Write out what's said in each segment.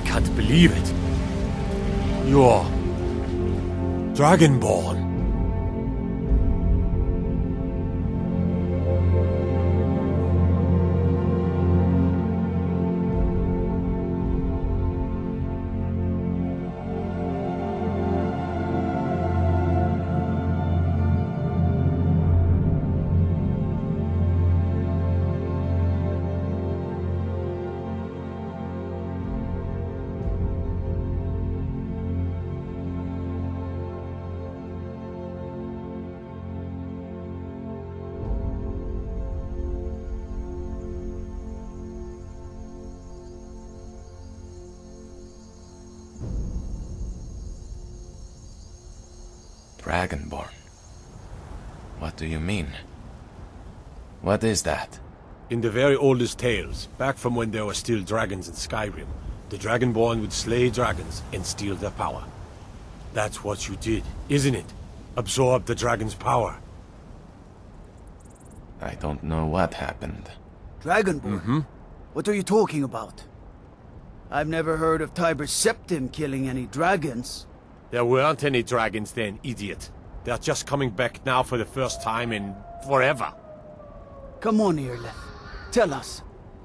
I can't believe it. You're Dragonborn. Dragonborn? What do you mean? What is that? In the very oldest tales, back from when there were still dragons in Skyrim, the Dragonborn would slay dragons and steal their power. That's what you did, isn't it? Absorb the dragon's power. I don't know what happened. Dragonborn? Mm-hmm. What are you talking about? I've never heard of Tiber Septim killing any dragons. There weren't any dragons then, idiot. They're just coming back now for the first time in forever. Come on, Irleth. Tell us,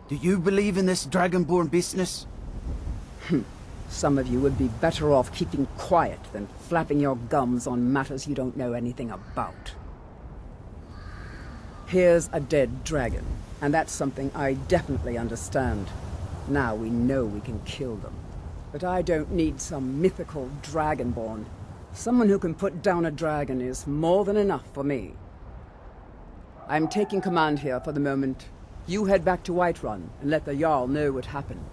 do you believe in this Dragonborn business? Some of you would be better off keeping quiet than flapping your gums on matters you don't know anything about. Here's a dead dragon, and that's something I definitely understand. Now we know we can kill them. But I don't need some mythical Dragonborn. Someone who can put down a dragon is more than enough for me. I'm taking command here for the moment. You head back to Whiterun and let the Jarl know what happened.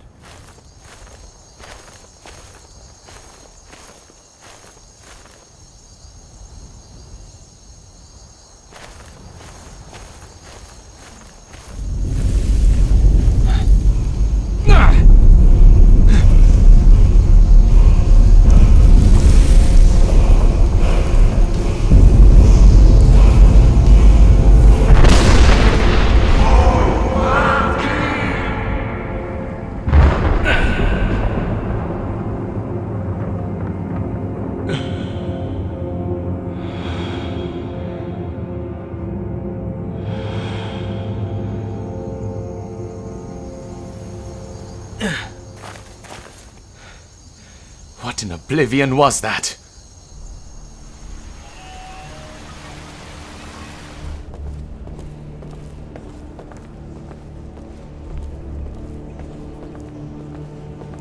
What in oblivion was that?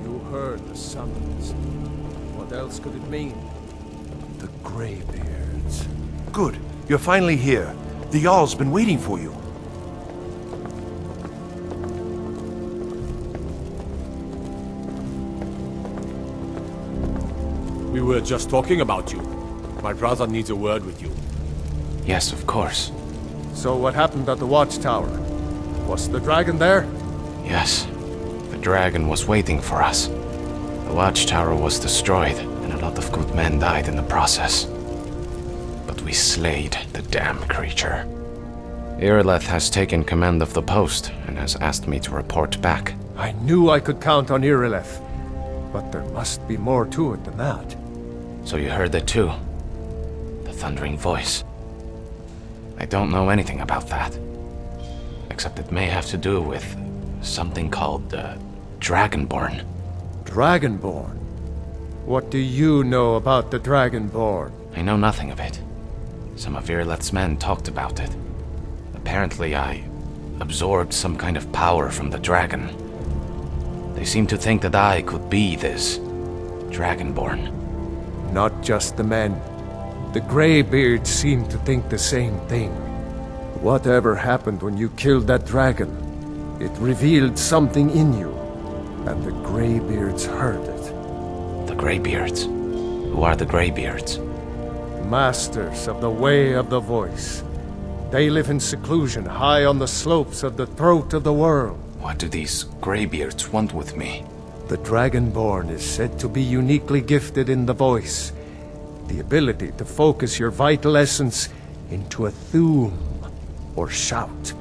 You heard the summons. What else could it mean? The Greybeards. Good. You're finally here. The Jarl's been waiting for you. We were just talking about you. My brother needs a word with you. Yes, of course. So what happened at the watchtower? Was the dragon there? Yes. The dragon was waiting for us. The watchtower was destroyed, and a lot of good men died in the process. But we slayed the damn creature. Irleth has taken command of the post, and has asked me to report back. I knew I could count on Irleth. But there must be more to it than that. So you heard it too? The thundering voice. I don't know anything about that. Except it may have to do with something called Dragonborn. Dragonborn? What do you know about the Dragonborn? I know nothing of it. Some of Irleth's men talked about it. Apparently I absorbed some kind of power from the dragon. They seem to think that I could be this Dragonborn. Not just the men. The Greybeards seem to think the same thing. Whatever happened when you killed that dragon, it revealed something in you, and the Greybeards heard it. The Greybeards? Who are the Greybeards? Masters of the Way of the Voice. They live in seclusion high on the slopes of the throat of the world. What do these Greybeards want with me? The Dragonborn is said to be uniquely gifted in the voice. The ability to focus your vital essence into a thum, or shout.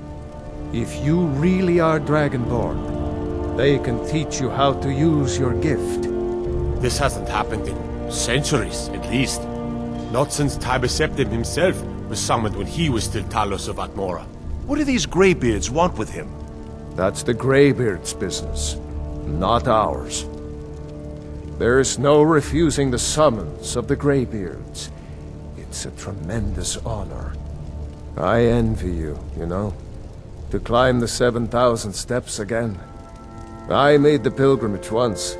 If you really are Dragonborn, They can teach you how to use your gift. This hasn't happened in centuries, at least. Not since Tiber Septim himself was summoned when he was still Talos of Atmora. What do these Greybeards want with him? That's the Greybeards' business, not ours. There's no refusing the summons of the Greybeards. It's a tremendous honor. I envy you, you know, to climb the 7,000 steps again. I made the pilgrimage once.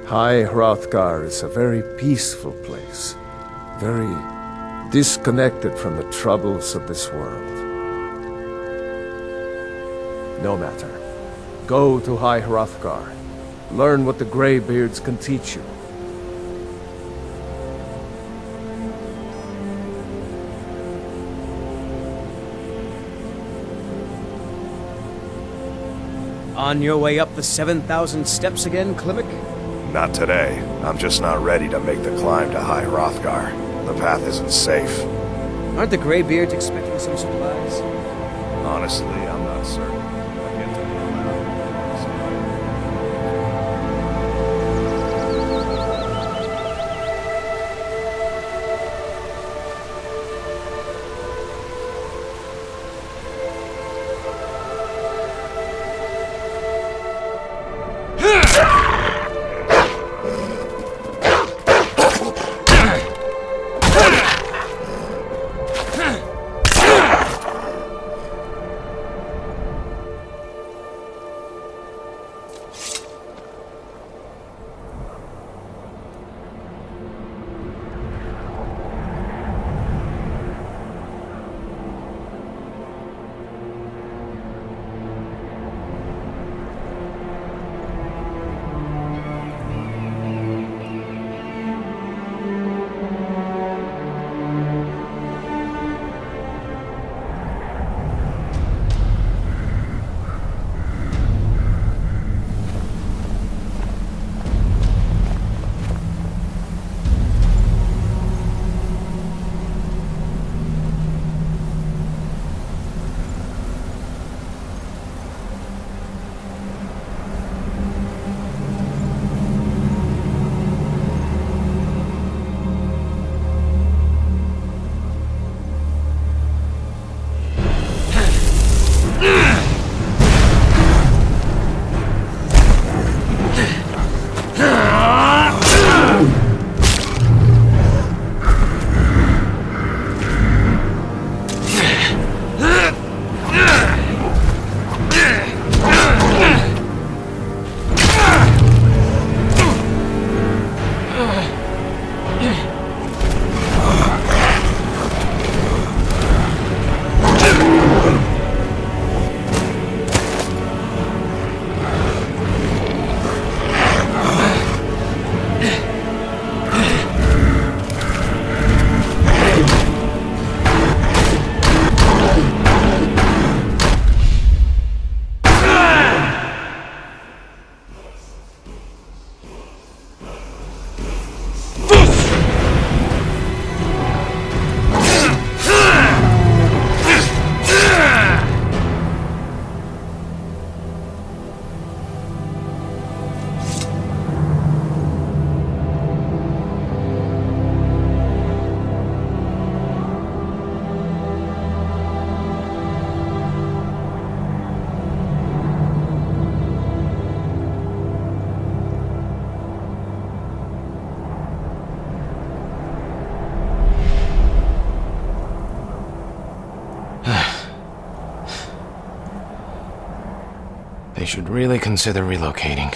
High Hrothgar is a very peaceful place, very disconnected from the troubles of this world. No matter. Go to High Hrothgar. Learn what the Greybeards can teach you. On your way up the 7,000 steps again, Klimek? Not today. I'm just not ready to make the climb to High Hrothgar. The path isn't safe. Aren't the Greybeards expecting some supplies? Honestly, I'm not certain. I've yet to be allowed. They should really consider relocating.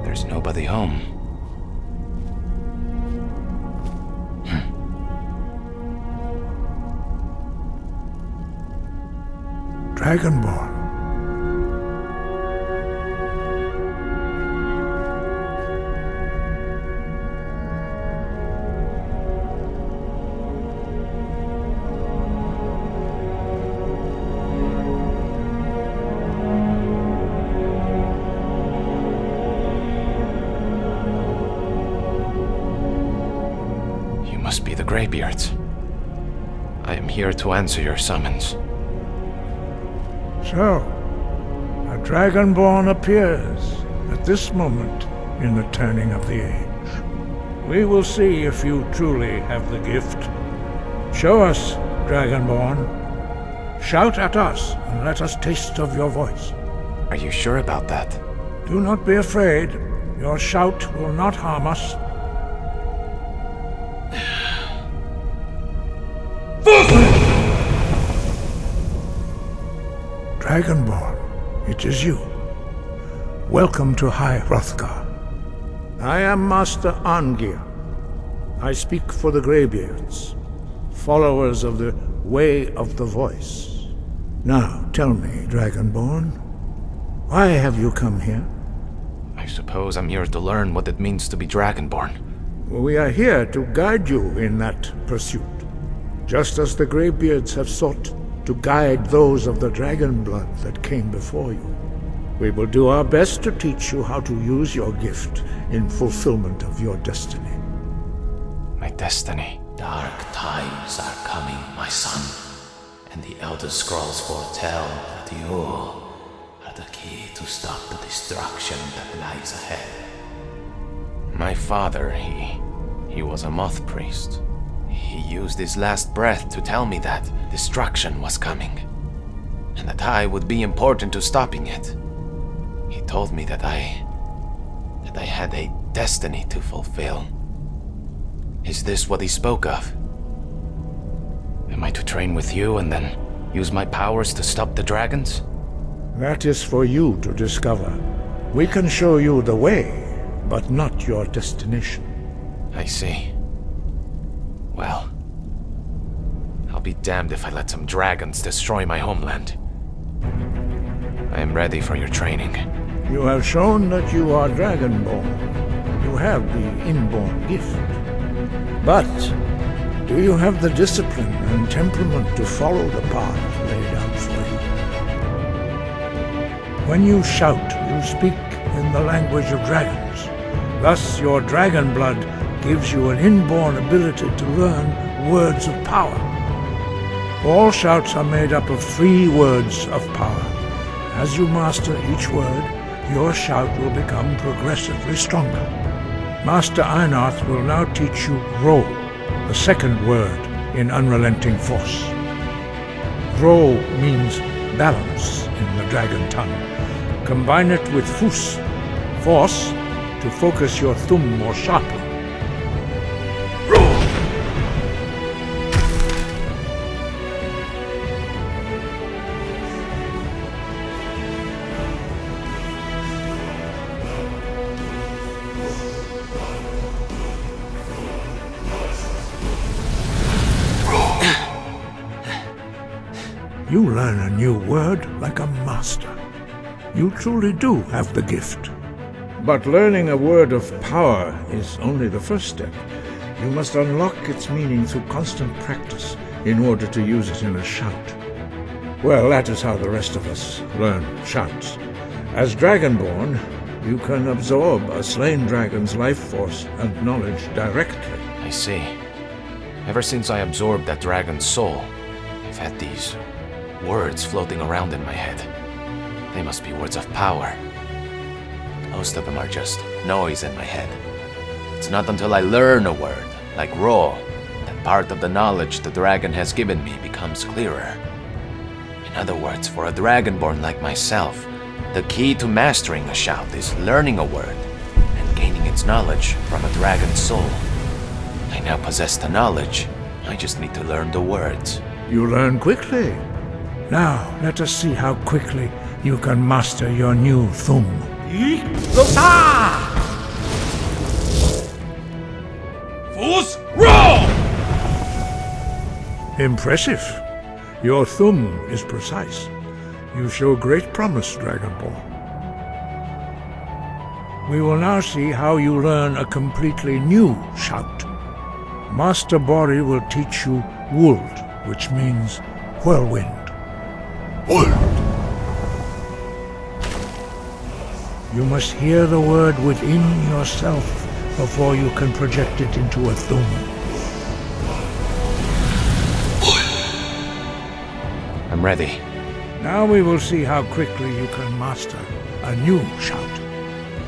There's nobody home. Dragonborn. You must be the Greybeards. I am here to answer your summons. So, a Dragonborn appears at this moment in the turning of the age. We will see if you truly have the gift. Show us, Dragonborn. Shout at us and let us taste of your voice. Are you sure about that? Do not be afraid. Your shout will not harm us. Dragonborn, it is you. Welcome to High Hrothgar. I am Master Arngir. I speak for the Greybeards, followers of the Way of the Voice. Now, tell me, Dragonborn, why have you come here? I suppose I'm here to learn what it means to be Dragonborn. We are here to guide you in that pursuit, just as the Greybeards have sought to guide those of the dragon blood that came before you. We will do our best to teach you how to use your gift in fulfillment of your destiny. My destiny. Dark times are coming, my son, and the Elder Scrolls foretell that you are the key to stop the destruction that lies ahead. My father, he was a moth priest. He used his last breath to tell me that destruction was coming, and that I would be important to stopping it. He told me that I had a destiny to fulfill. Is this what he spoke of? Am I to train with you and then use my powers to stop the dragons? That is for you to discover. We can show you the way, but not your destination. I see. Well, I'll be damned if I let some dragons destroy my homeland. I am ready for your training. You have shown that you are Dragonborn. You have the inborn gift. But do you have the discipline and temperament to follow the path laid out for you? When you shout, you speak in the language of dragons. Thus, your dragon blood gives you an inborn ability to learn words of power. All shouts are made up of 3 words of power. As you master each word, your shout will become progressively stronger. Master Einarth will now teach you Ro, the second word in Unrelenting Force. Ro means balance in the dragon tongue. Combine it with Fus, force, to focus your thumb more sharply. You learn a new word like a master. You truly do have the gift. But learning a word of power is only the first step. You must unlock its meaning through constant practice in order to use it in a shout. Well, that is how the rest of us learn shouts. As Dragonborn, you can absorb a slain dragon's life force and knowledge directly. I see. Ever since I absorbed that dragon's soul, I've had these words floating around in my head. They must be words of power. Most of them are just noise in my head. It's not until I learn a word, like Ro, that part of the knowledge the dragon has given me becomes clearer. In other words, for a dragonborn like myself, the key to mastering a shout is learning a word and gaining its knowledge from a dragon's soul. I now possess the knowledge. I just need to learn the words. You learn quickly. Now, let us see how quickly you can master your new thumb. Losa! Impressive. Your thumb is precise. You show great promise, Dragonborn. We will now see how you learn a completely new shout. Master Bori will teach you Wuld, which means whirlwind. Wuld! You must hear the word within yourself before you can project it into a thum. I'm ready. Now we will see how quickly you can master a new shout.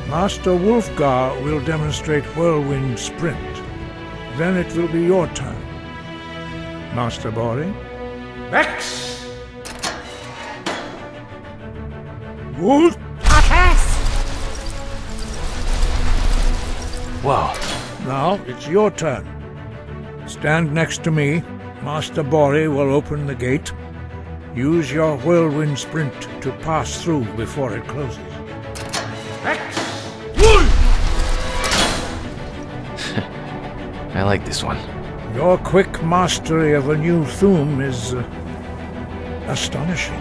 Master Wolfgar will demonstrate Whirlwind Sprint. Then it will be your turn. Master Bori? Vex! Wolf! Whoa. Now it's your turn. Stand next to me. Master Bori will open the gate. Use your Whirlwind Sprint to pass through before it closes. Vex! I like this one. Your quick mastery of a new thum is astonishing.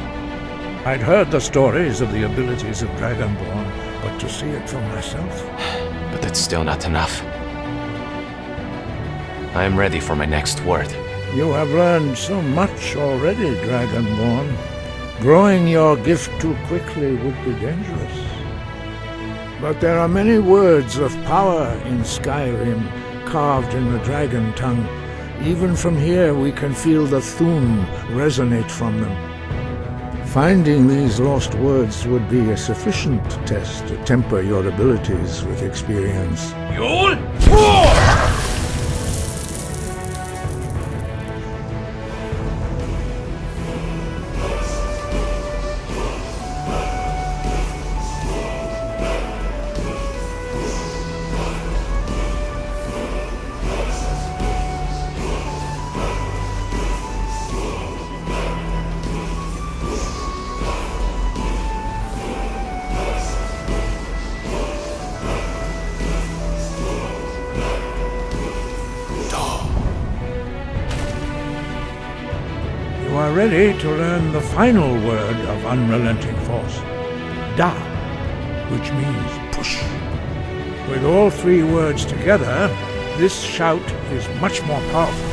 I'd heard the stories of the abilities of Dragonborn, but to see it for myself... But that's still not enough. I am ready for my next word. You have learned so much already, Dragonborn. Growing your gift too quickly would be dangerous. But there are many words of power in Skyrim, carved in the dragon tongue. Even from here we can feel the thum resonate from them. Finding these lost words would be a sufficient test to temper your abilities with experience. You are ready to learn the final word of unrelenting force, Da, which means push. With all three words together, this shout is much more powerful.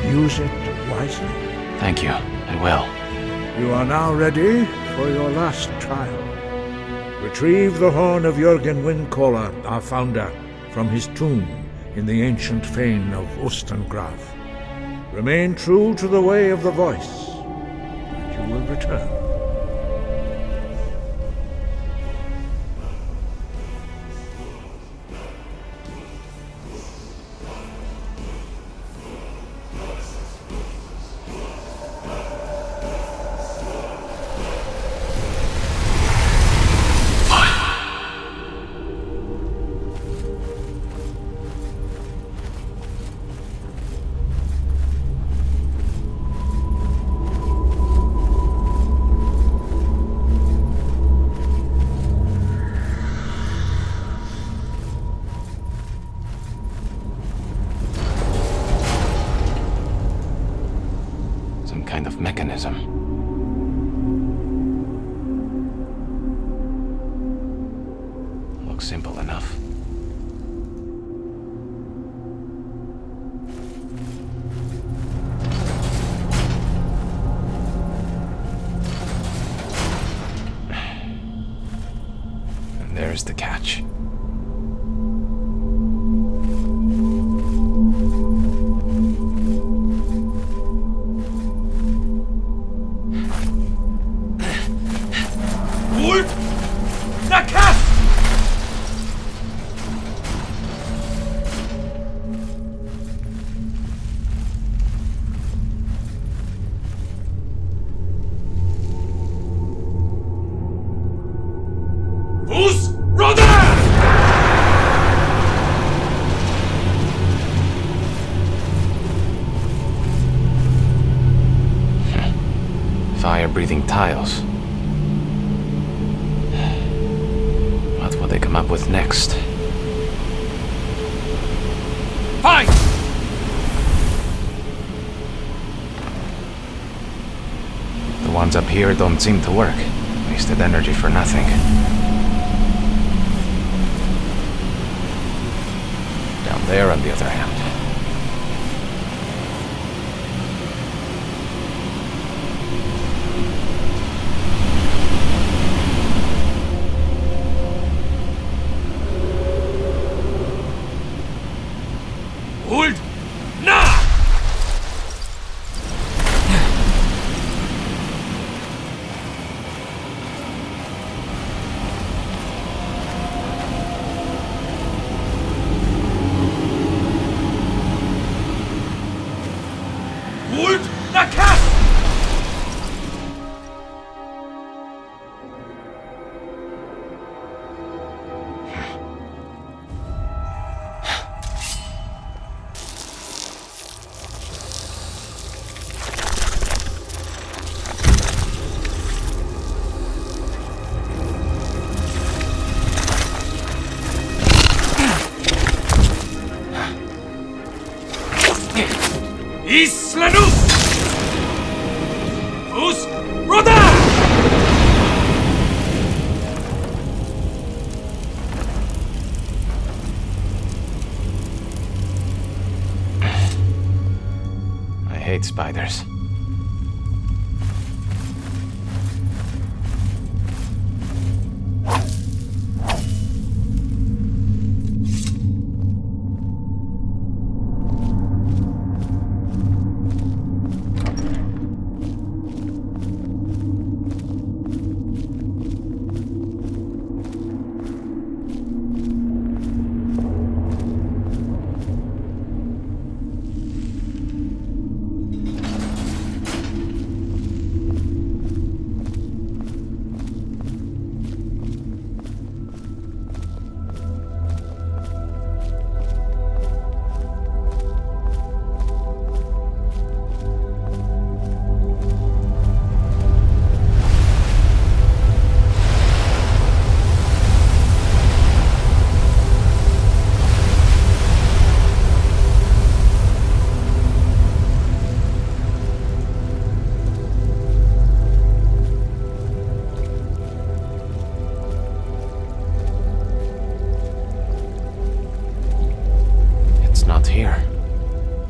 Use it wisely. Thank you. I will. You are now ready for your last trial. Retrieve the horn of Jürgen Windcaller, our founder, from his tomb in the ancient fane of Ostengraf. Remain true to the way of the voice, and you will return. Kind of mechanism. Looks simple enough. And there's the catch. Fire-breathing tiles. What will they come up with next? Fight! The ones up here don't seem to work. Wasted energy for nothing. Down there, on the other hand. Hold! Now! Hold the cap! Islanus! Us Roda! I hate spiders.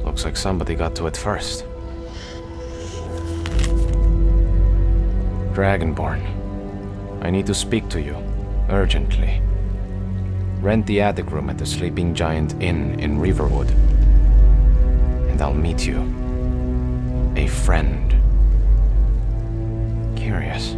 Looks like somebody got to it first. Dragonborn, I need to speak to you, urgently. Rent the attic room at the Sleeping Giant Inn in Riverwood, and I'll meet you. A friend. Curious.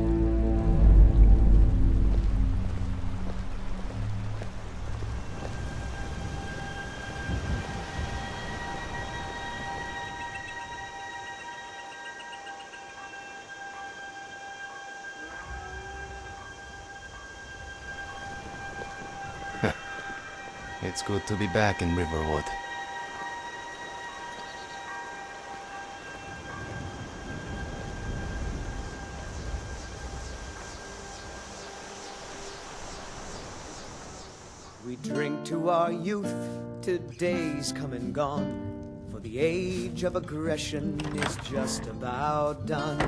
It's good to be back in Riverwood. We drink to our youth, to days come and gone, for the age of aggression is just about done.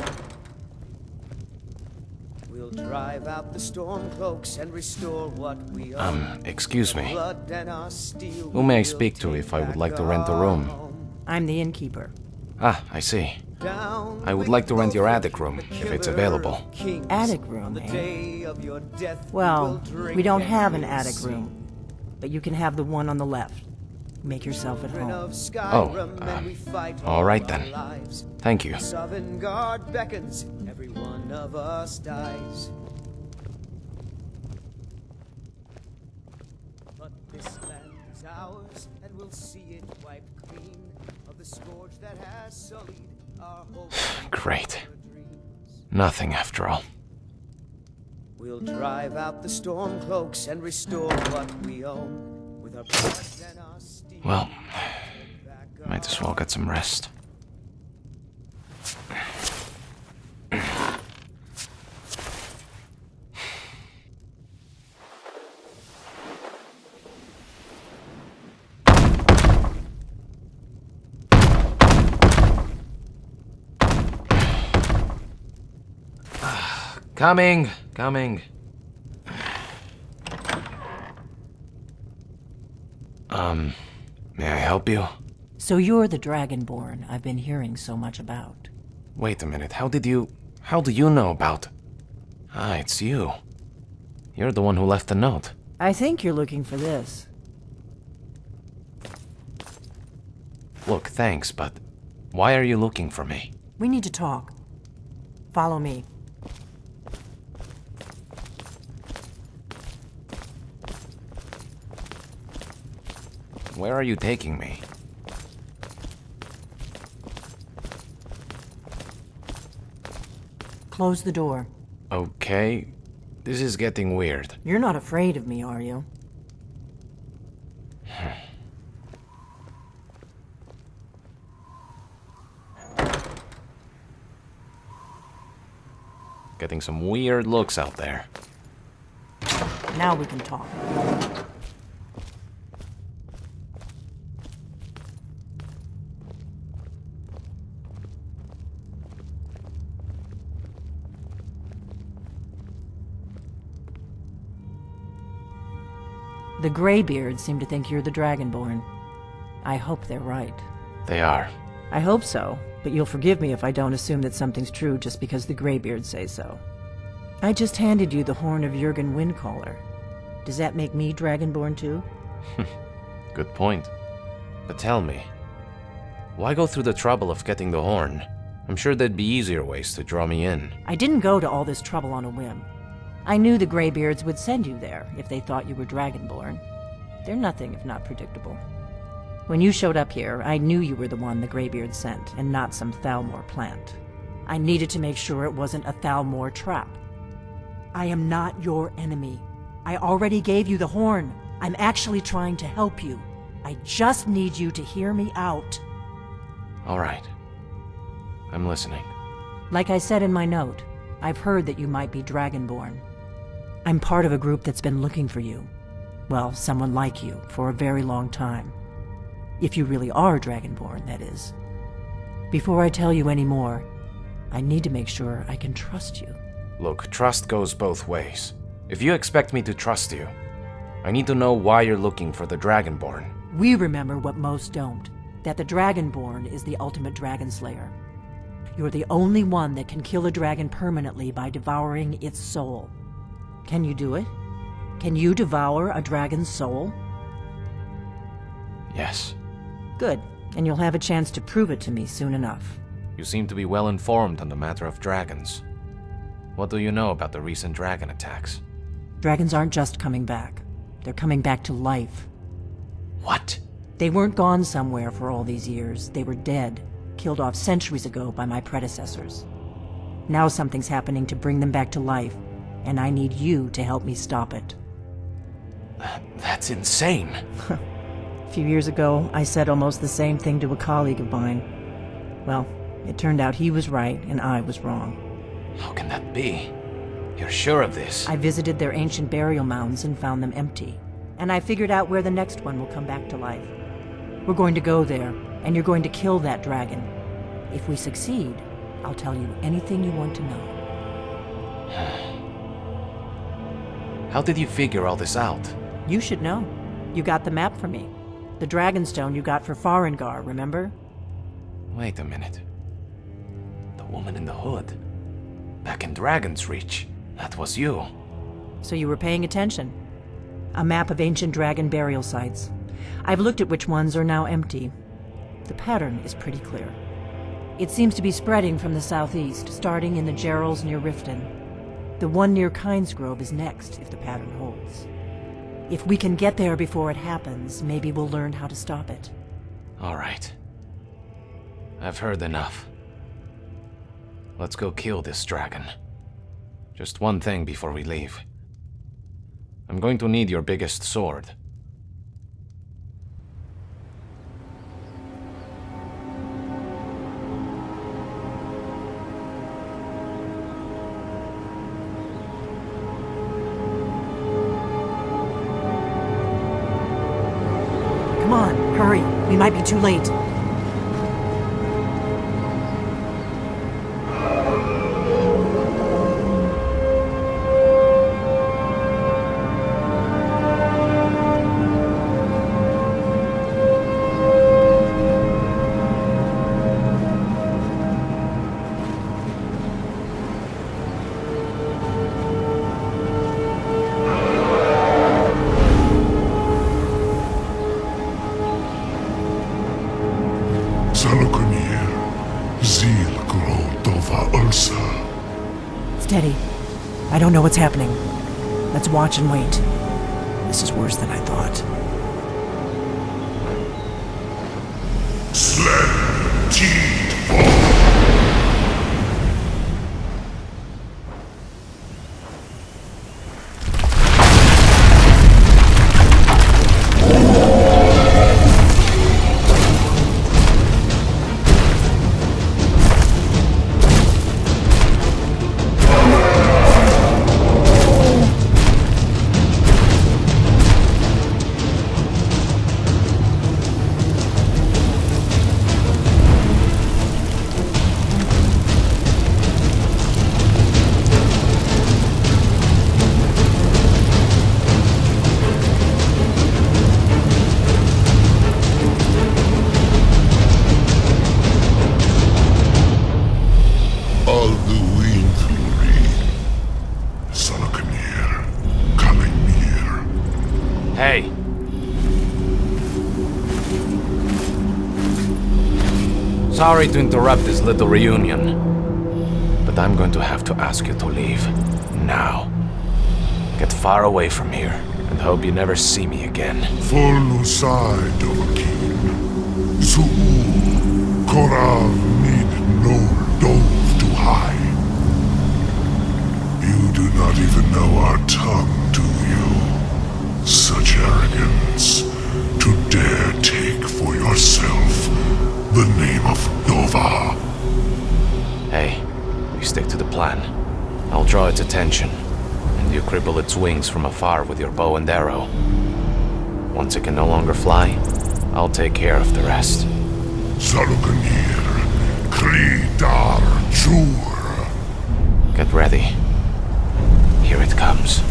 We'll drive out the storm cloaks and restore what we own. Excuse me. Who may I speak to if I would like to rent a room? I'm the innkeeper. Ah, I see. I would like to rent your attic room, if it's available. Attic room, eh? Well, we don't have an attic room, but you can have the one on the left. Make yourself at home. Oh, all right then. Thank you. Sovngarde beckons, every one of us dies. But this land is ours, and we'll see it wiped clean of the scourge that has sullied our hopes. Great. Nothing after all. We'll drive out the storm cloaks and restore what we own with our blood and our steel. Well, might as well get some rest. Coming. May I help you? So you're the Dragonborn I've been hearing so much about. Wait a minute, how do you know about... Ah, it's you. You're the one who left the note. I think you're looking for this. Look, thanks, but why are you looking for me? We need to talk. Follow me. Where are you taking me? Close the door. Okay, this is getting weird. You're not afraid of me, are you? Getting some weird looks out there. Now we can talk. The Greybeards seem to think you're the Dragonborn. I hope they're right. They are. I hope so, but you'll forgive me if I don't assume that something's true just because the Greybeards say so. I just handed you the horn of Jurgen Windcaller. Does that make me Dragonborn too? Good point. But tell me, why go through the trouble of getting the horn? I'm sure there'd be easier ways to draw me in. I didn't go to all this trouble on a whim. I knew the Greybeards would send you there if they thought you were Dragonborn. They're nothing if not predictable. When you showed up here, I knew you were the one the Greybeards sent, and not some Thalmor plant. I needed to make sure it wasn't a Thalmor trap. I am not your enemy. I already gave you the horn. I'm actually trying to help you. I just need you to hear me out. All right. I'm listening. Like I said in my note, I've heard that you might be Dragonborn. I'm part of a group that's been looking for you. Well, someone like you, for a very long time. If you really are Dragonborn, that is. Before I tell you any more, I need to make sure I can trust you. Look, trust goes both ways. If you expect me to trust you, I need to know why you're looking for the Dragonborn. We remember what most don't, that the Dragonborn is the ultimate dragon slayer. You're the only one that can kill a dragon permanently by devouring its soul. Can you do it? Can you devour a dragon's soul? Yes. Good, and you'll have a chance to prove it to me soon enough. You seem to be well informed on the matter of dragons. What do you know about the recent dragon attacks? Dragons aren't just coming back. They're coming back to life. What? They weren't gone somewhere for all these years. They were dead, killed off centuries ago by my predecessors. Now something's happening to bring them back to life, and I need you to help me stop it. That's insane. A few years ago, I said almost the same thing to a colleague of mine. Well, it turned out he was right and I was wrong. How can that be? You're sure of this? I visited their ancient burial mounds and found them empty. And I figured out where the next one will come back to life. We're going to go there, and you're going to kill that dragon. If we succeed, I'll tell you anything you want to know. How did you figure all this out? You should know. You got the map for me. The Dragonstone you got for Farengar, remember? Wait a minute. The woman in the hood. Back in Dragon's Reach. That was you. So you were paying attention. A map of ancient dragon burial sites. I've looked at which ones are now empty. The pattern is pretty clear. It seems to be spreading from the southeast, starting in the Gerals near Riften. The one near Kynesgrove is next, if the pattern holds. If we can get there before it happens, maybe we'll learn how to stop it. All right. I've heard enough. Let's go kill this dragon. Just one thing before we leave. I'm going to need your biggest sword. Come on, hurry. We might be too late. Steady. I don't know what's happening. Let's watch and wait. This is worse than I thought. Team-től. Hey! Sorry to interrupt this little reunion, but I'm going to have to ask you to leave. Now. Get far away from here, and hope you never see me again. Follow side of akik. Zu korav need no dove to hide. You do not even know our tongue, do you? Such arrogance to dare take for yourself the name of Nova. Hey, we stick to the plan. I'll draw its attention, and you cripple its wings from afar with your bow and arrow. Once it can no longer fly, I'll take care of the rest. Salukanir, Kridar Jur. Get ready. Here it comes.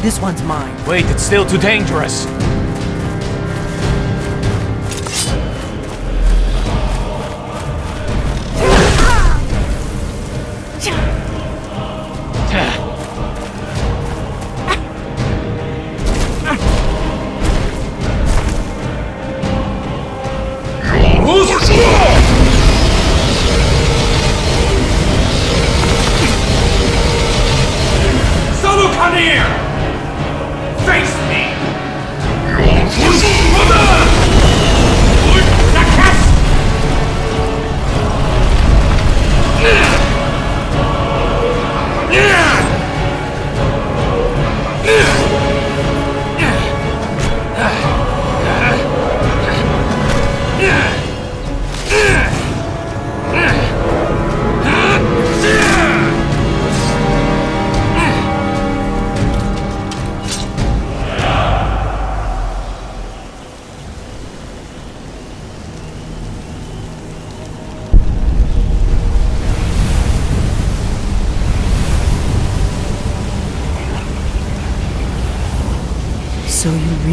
This one's mine. Wait, it's still too dangerous.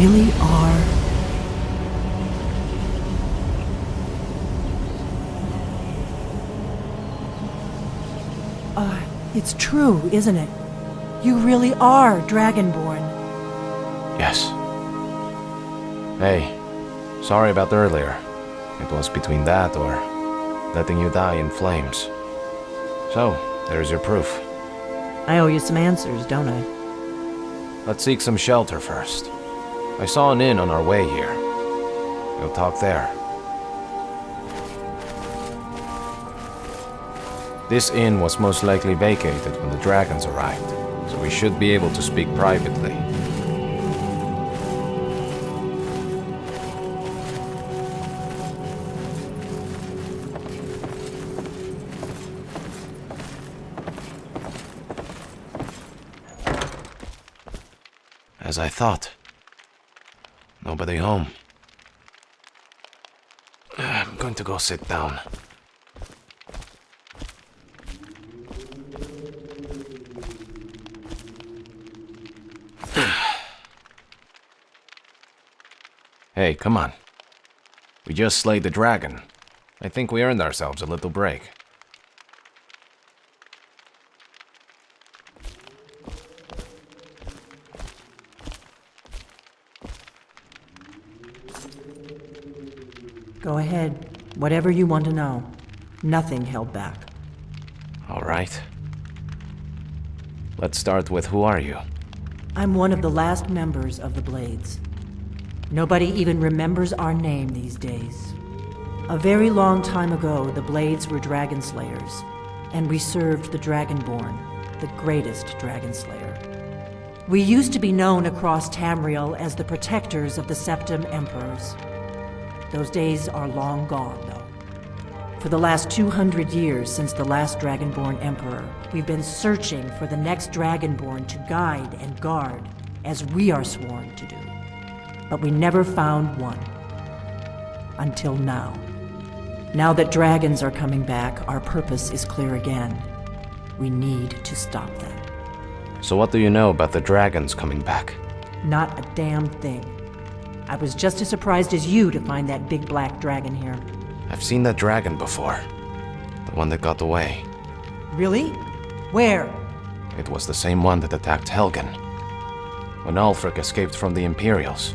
really are... It's true, isn't it? You really are Dragonborn. Yes. Hey, sorry about earlier. It was between that or letting you die in flames. So, there's your proof. I owe you some answers, don't I? Let's seek some shelter first. I saw an inn on our way here. We'll talk there. This inn was most likely vacated when the dragons arrived, so we should be able to speak privately. As I thought. Nobody home. I'm going to go sit down. Hey, come on. We just slayed the dragon. I think we earned ourselves a little break. Go ahead. Whatever you want to know. Nothing held back. All right. Let's start with who are you? I'm one of the last members of the Blades. Nobody even remembers our name these days. A very long time ago, the Blades were dragon slayers, and we served the Dragonborn, the greatest dragon slayer. We used to be known across Tamriel as the protectors of the Septim Emperors. Those days are long gone, though. For the last 200 years since the last Dragonborn Emperor, we've been searching for the next Dragonborn to guide and guard, as we are sworn to do. But we never found one. Until now. Now that dragons are coming back, our purpose is clear again. We need to stop them. So what do you know about the dragons coming back? Not a damn thing. I was just as surprised as you to find that big black dragon here. I've seen that dragon before. The one that got away. Really? Where? It was the same one that attacked Helgen. When Ulfric escaped from the Imperials.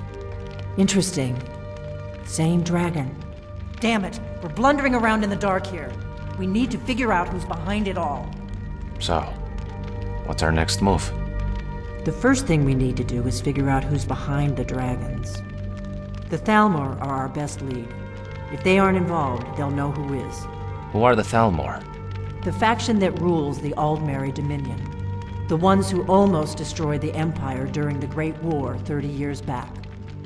Interesting. Same dragon. Damn it, we're blundering around in the dark here. We need to figure out who's behind it all. So, what's our next move? The first thing we need to do is figure out who's behind the dragons. The Thalmor are our best lead. If they aren't involved, they'll know who is. Who are the Thalmor? The faction that rules the Aldmeri Dominion. The ones who almost destroyed the Empire during the Great War 30 years back.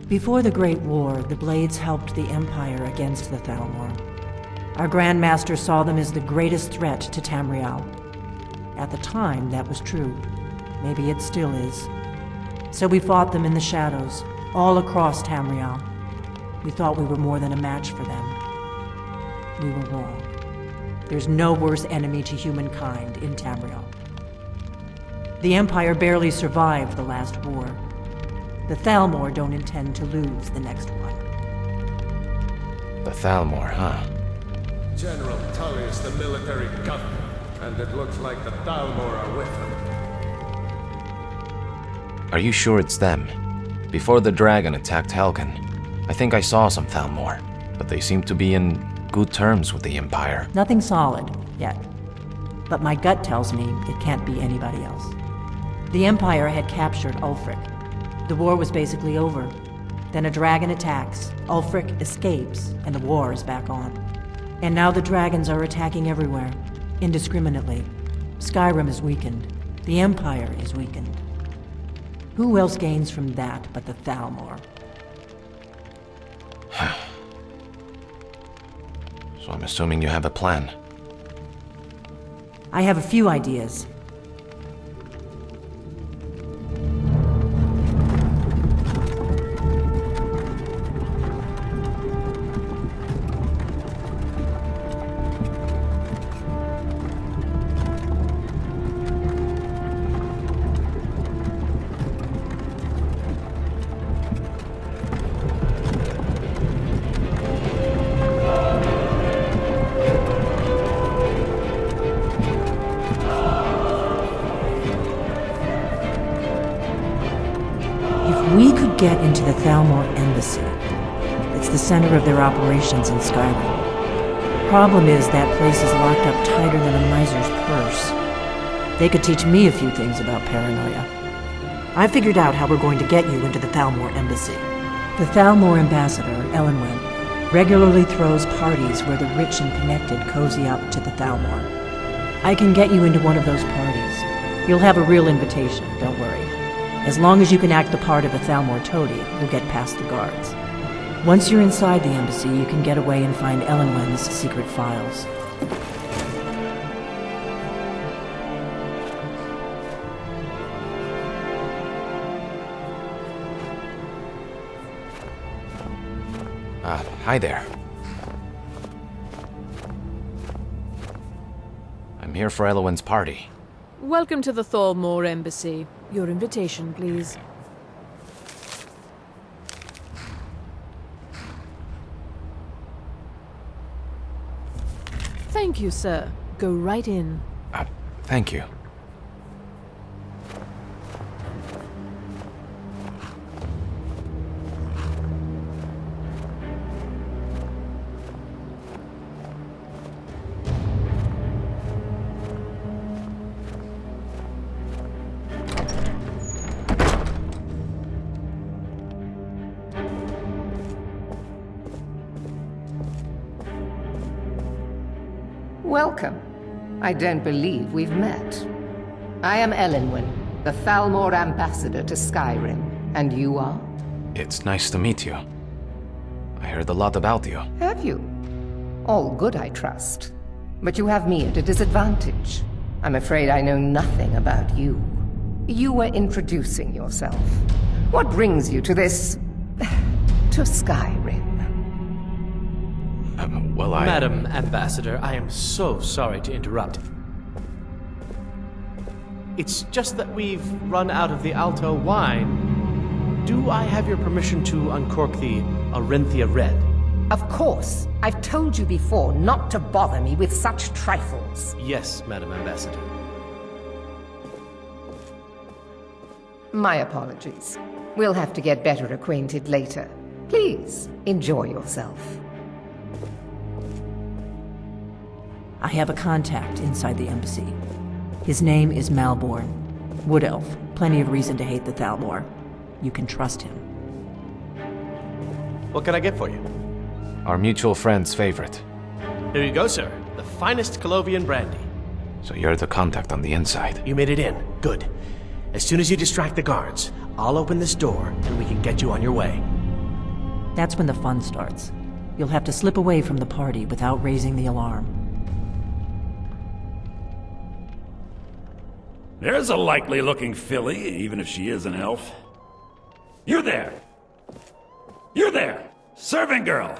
Before the Great War, the Blades helped the Empire against the Thalmor. Our Grand Master saw them as the greatest threat to Tamriel. At the time, that was true. Maybe it still is. So we fought them in the shadows, all across Tamriel. We thought we were more than a match for them. We were wrong. There's no worse enemy to humankind in Tamriel. The Empire barely survived the last war. The Thalmor don't intend to lose the next one. The Thalmor, huh? General Tully is the military governor, and it looks like the Thalmor are with him. Are you sure it's them? Before the dragon attacked Helgen, I think I saw some Thalmor, but they seem to be in good terms with the Empire. Nothing solid, yet. But my gut tells me it can't be anybody else. The Empire had captured Ulfric. The war was basically over. Then a dragon attacks, Ulfric escapes, and the war is back on. And now the dragons are attacking everywhere, indiscriminately. Skyrim is weakened. The Empire is weakened. Who else gains from that but the Thalmor? So I'm assuming you have a plan. I have a few ideas. get into the Thalmor Embassy. It's the center of their operations in Skyrim. Problem is, that place is locked up tighter than a miser's purse. They could teach me a few things about paranoia. I figured out how we're going to get you into the Thalmor Embassy. The Thalmor ambassador, Elenwen, regularly throws parties where the rich and connected cozy up to the Thalmor. I can get you into one of those parties. You'll have a real invitation, don't worry. As long as you can act the part of a Thalmor toady, you'll get past the guards. Once you're inside the embassy, you can get away and find Elenwen's secret files. Hi there. I'm here for Elenwen's party. Welcome to the Thalmor Embassy. Your invitation, please. Thank you, sir. Go right in. Thank you. Welcome. I don't believe we've met. I am Elenwen, the Thalmor ambassador to Skyrim. And you are? It's nice to meet you. I heard a lot about you. Have you? All good, I trust. But you have me at a disadvantage. I'm afraid I know nothing about you. You were introducing yourself. What brings you to this... to Skyrim? Well, Madam Ambassador, I am so sorry to interrupt. It's just that we've run out of the Alto wine. Do I have your permission to uncork the Arenthia Red? Of course. I've told you before not to bother me with such trifles. Yes, Madam Ambassador. My apologies. We'll have to get better acquainted later. Please, enjoy yourself. I have a contact inside the embassy. His name is Malborn. Wood Elf. Plenty of reason to hate the Thalmor. You can trust him. What can I get for you? Our mutual friend's favorite. Here you go, sir. The finest Colovian brandy. So you're the contact on the inside. You made it in. Good. As soon as you distract the guards, I'll open this door and we can get you on your way. That's when the fun starts. You'll have to slip away from the party without raising the alarm. There's a likely-looking filly, even if she is an elf. You there! You there! Serving girl!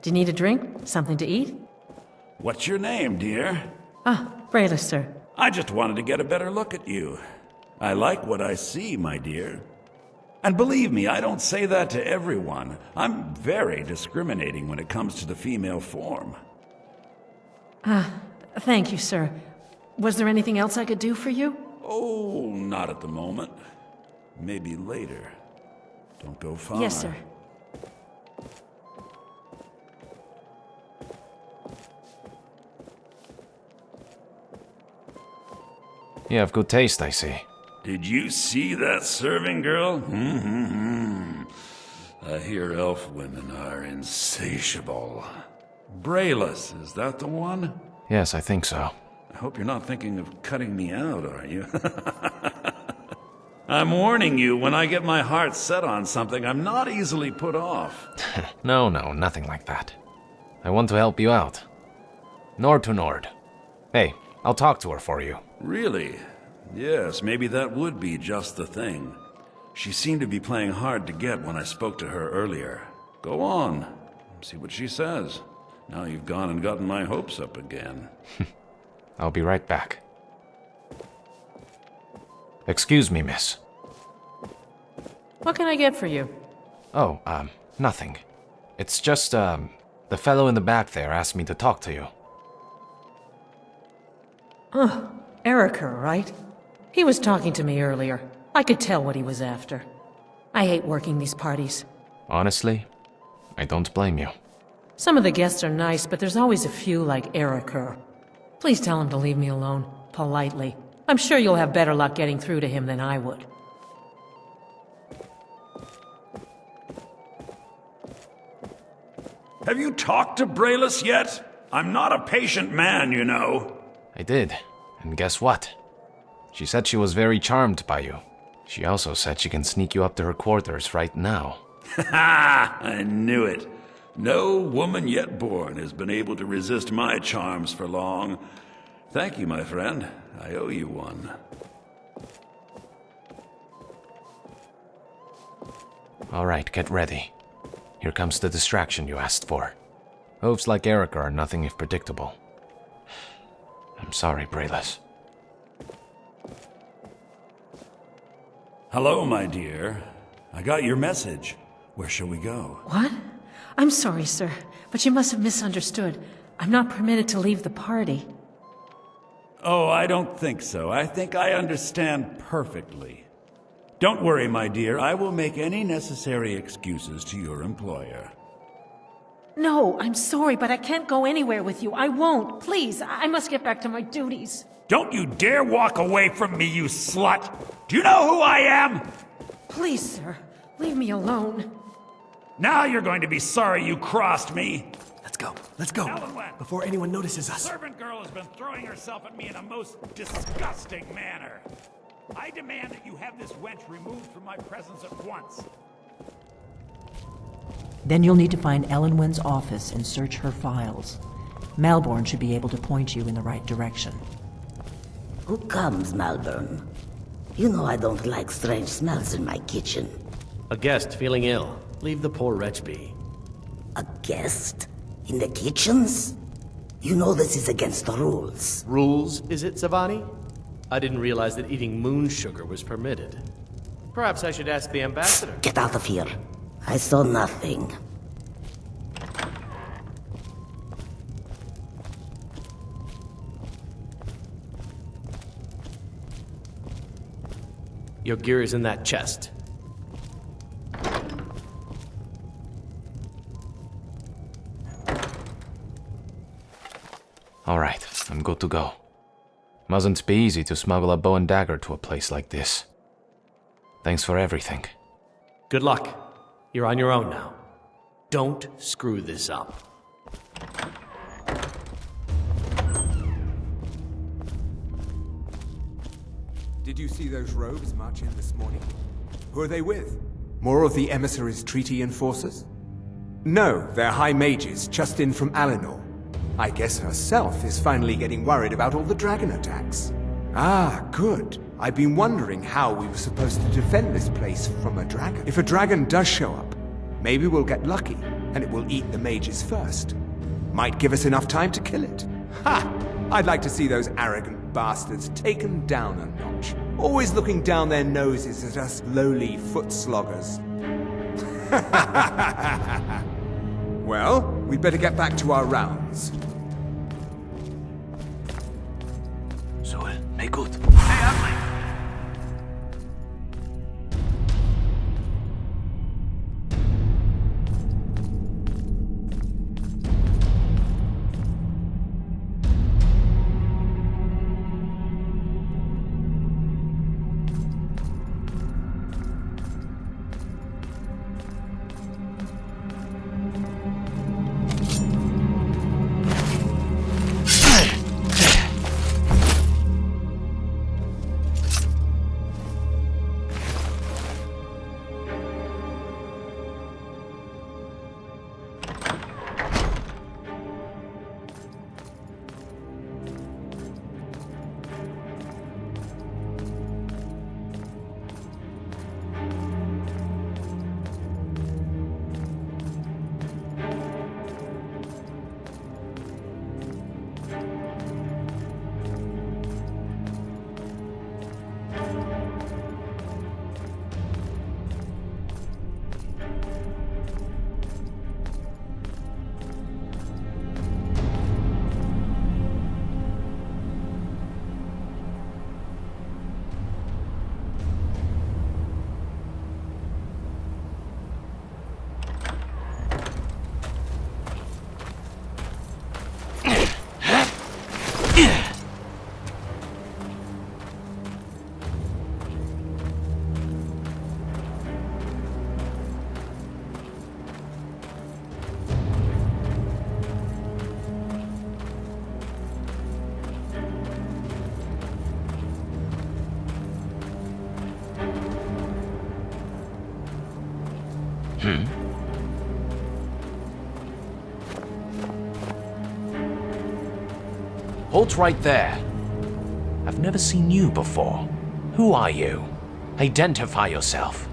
Do you need a drink? Something to eat? What's your name, dear? Brayla, sir. I just wanted to get a better look at you. I like what I see, my dear. And believe me, I don't say that to everyone. I'm very discriminating when it comes to the female form. Thank you, sir. Was there anything else I could do for you? Oh, not at the moment. Maybe later. Don't go far. Yes, sir. You have good taste, I see. Did you see that serving girl? I hear elf women are insatiable. Brayless, is that the one? Yes, I think so. I hope you're not thinking of cutting me out, are you? I'm warning you, when I get my heart set on something, I'm not easily put off. No, nothing like that. I want to help you out. Nord to Nord. Hey, I'll talk to her for you. Really? Yes, maybe that would be just the thing. She seemed to be playing hard to get when I spoke to her earlier. Go on. See what she says. Now you've gone and gotten my hopes up again. I'll be right back. Excuse me, miss. What can I get for you? Oh, nothing. It's just, the fellow in the back there asked me to talk to you. Erica, right? He was talking to me earlier. I could tell what he was after. I hate working these parties. Honestly, I don't blame you. Some of the guests are nice, but there's always a few like Eric. Please tell him to leave me alone, politely. I'm sure you'll have better luck getting through to him than I would. Have you talked to Brayless yet? I'm not a patient man, you know. I did, and guess what? She said she was very charmed by you. She also said she can sneak you up to her quarters right now. Ha! I knew it. No woman yet born has been able to resist my charms for long. Thank you, my friend. I owe you one. All right, get ready. Here comes the distraction you asked for. Oafs like Erica are nothing if predictable. I'm sorry, Brayless. Hello, my dear. I got your message. Where shall we go? What? I'm sorry, sir, but you must have misunderstood. I'm not permitted to leave the party. Oh, I don't think so. I think I understand perfectly. Don't worry, my dear. I will make any necessary excuses to your employer. No, I'm sorry, but I can't go anywhere with you. I won't. Please, I must get back to my duties. Don't you dare walk away from me, you slut! Do you know who I am? Please, sir, leave me alone. Now you're going to be sorry you crossed me. Let's go, before anyone notices The us. servant girl has been throwing herself at me in a most disgusting manner. I demand that you have this wench removed from my presence at once. Then you'll need to find Elenwen's office and search her files. Malborn should be able to point you in the right direction. Who comes, Malborn? You know I don't like strange smells in my kitchen. A guest feeling ill. Leave the poor wretch be. A guest? In the kitchens? You know this is against the rules. Rules, is it, Savani? I didn't realize that eating moon sugar was permitted. Perhaps I should ask the ambassador. Get out of here. I saw nothing. Your gear is in that chest. All right, I'm good to go. Mustn't be easy to smuggle a bow and dagger to a place like this. Thanks for everything. Good luck. You're on your own now. Don't screw this up. Did you see those rogues march in this morning? Who are they with? More of the emissaries' treaty enforcers? No, they're high mages just in from Alinor. I guess herself is finally getting worried about all the dragon attacks. Ah, good. I've been wondering how we were supposed to defend this place from a dragon. If a dragon does show up, maybe we'll get lucky, and it will eat the mages first. Might give us enough time to kill it. Ha! I'd like to see those arrogant bastards taken down a notch. Always looking down their noses at us lowly foot sloggers. Well, we'd better get back to our rounds. Sol, make good. Hey, Ugly! Halt right there. I've never seen you before. Who are you? Identify yourself.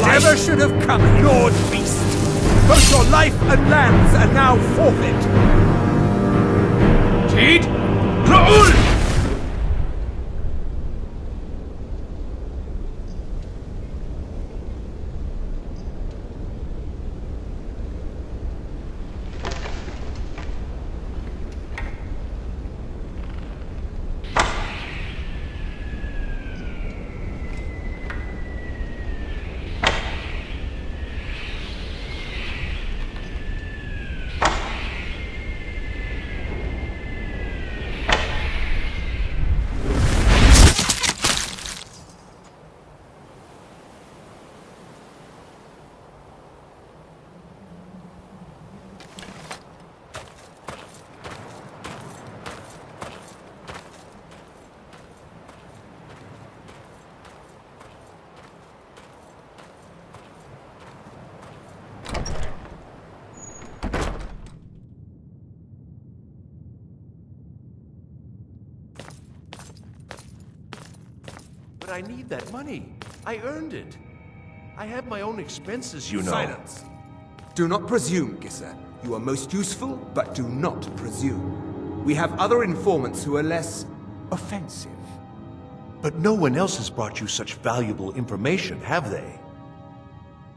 Never should have come, Lord Beast! Both your life and lands are now forfeit! Tid! Raoul! But I need that money. I earned it. I have my own expenses, you know. Silence. Do not presume, Gisser. You are most useful, but do not presume. We have other informants who are less offensive. But no one else has brought you such valuable information, have they?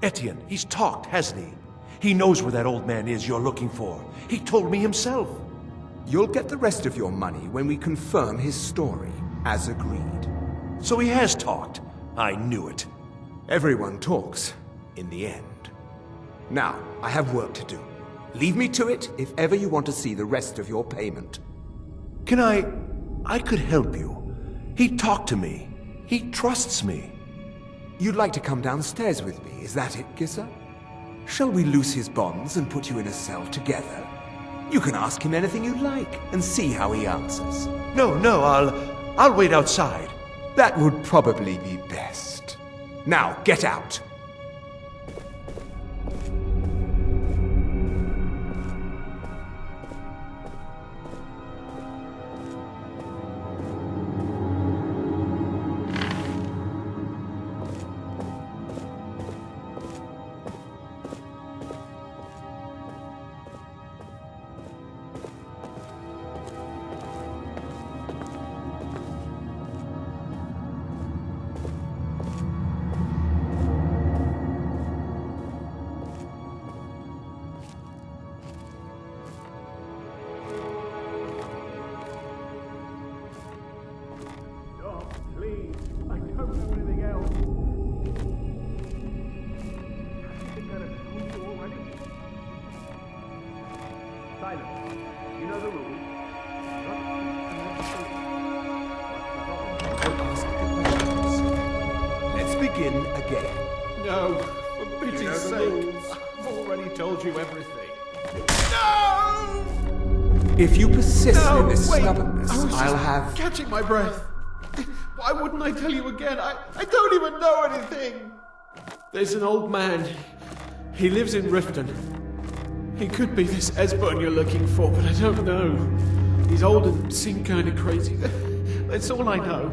Etienne, he's talked, hasn't he? He knows where that old man is you're looking for. He told me himself. You'll get the rest of your money when we confirm his story, as agreed. So he has talked. I knew it. Everyone talks, in the end. Now, I have work to do. Leave me to it if ever you want to see the rest of your payment. Can I could help you. He talked to me. He trusts me. You'd like to come downstairs with me, is that it, Gisser? Shall we loose his bonds and put you in a cell together? You can ask him anything you like and see how he answers. No, I'll wait outside. That would probably be best. Now, get out! No, for pity's sake. I've already told you everything. No! If you persist in this stubbornness, I'll have... catching my breath. Why wouldn't I tell you again? I don't even know anything. There's an old man. He lives in Riften. He could be this Esbern you're looking for, but I don't know. He's old and seemed kind of crazy. That's all I know.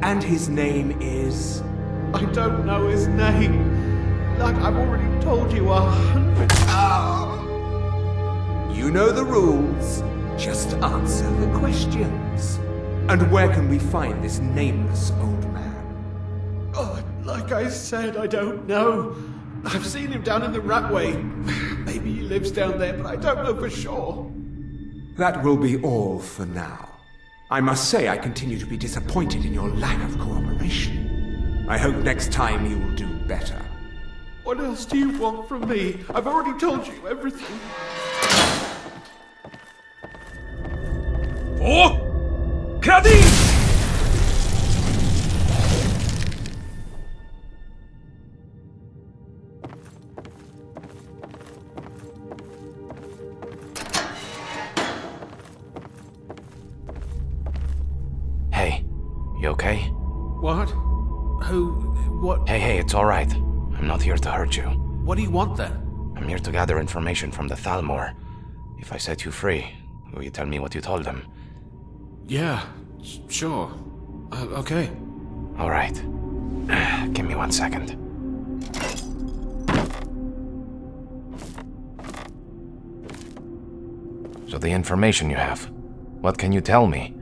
And his name is... I don't know his name. Like I've already told you 100... Oh! You know the rules. Just answer the questions. And where can we find this nameless old man? Oh, like I said, I don't know. I've seen him down in the Ratway. Maybe he lives down there, but I don't know for sure. That will be all for now. I must say I continue to be disappointed in your lack of cooperation. I hope next time you will do better. What else do you want from me? I've already told you everything. Oh! Kadi! Hey, you okay? What? Who? What? Hey, it's all right. I'm not here to hurt you. What do you want then? I'm here to gather information from the Thalmor. If I set you free, will you tell me what you told them? Yeah, sure. Okay. All right. Give me 1 second. So the information you have, what can you tell me?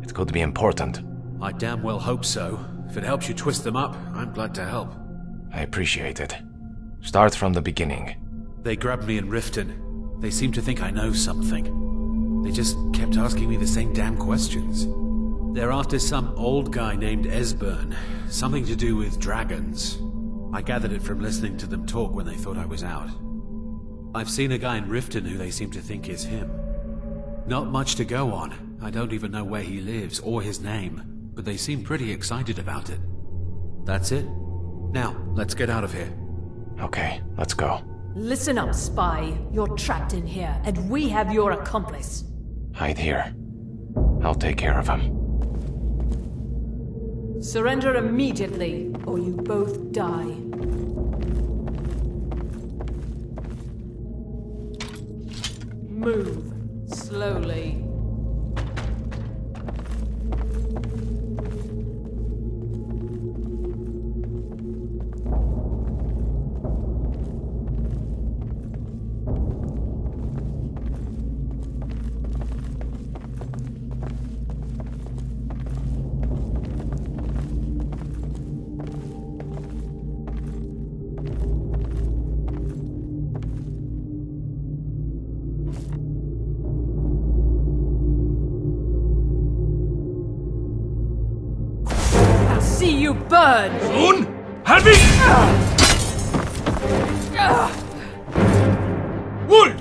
It could be important. I damn well hope so. If it helps you twist them up, I'm glad to help. I appreciate it. Start from the beginning. They grabbed me in Riften. They seem to think I know something. They just kept asking me the same damn questions. They're after some old guy named Esbern. Something to do with dragons. I gathered it from listening to them talk when they thought I was out. I've seen a guy in Riften who they seem to think is him. Not much to go on. I don't even know where he lives or his name, but they seem pretty excited about it. That's it. Now, let's get out of here. Okay, let's go. Listen up, spy. You're trapped in here, and we have your accomplice. Hide here. I'll take care of him. Surrender immediately, or you both die. Move. Slowly. See you burn! Soon? Help me! Wool!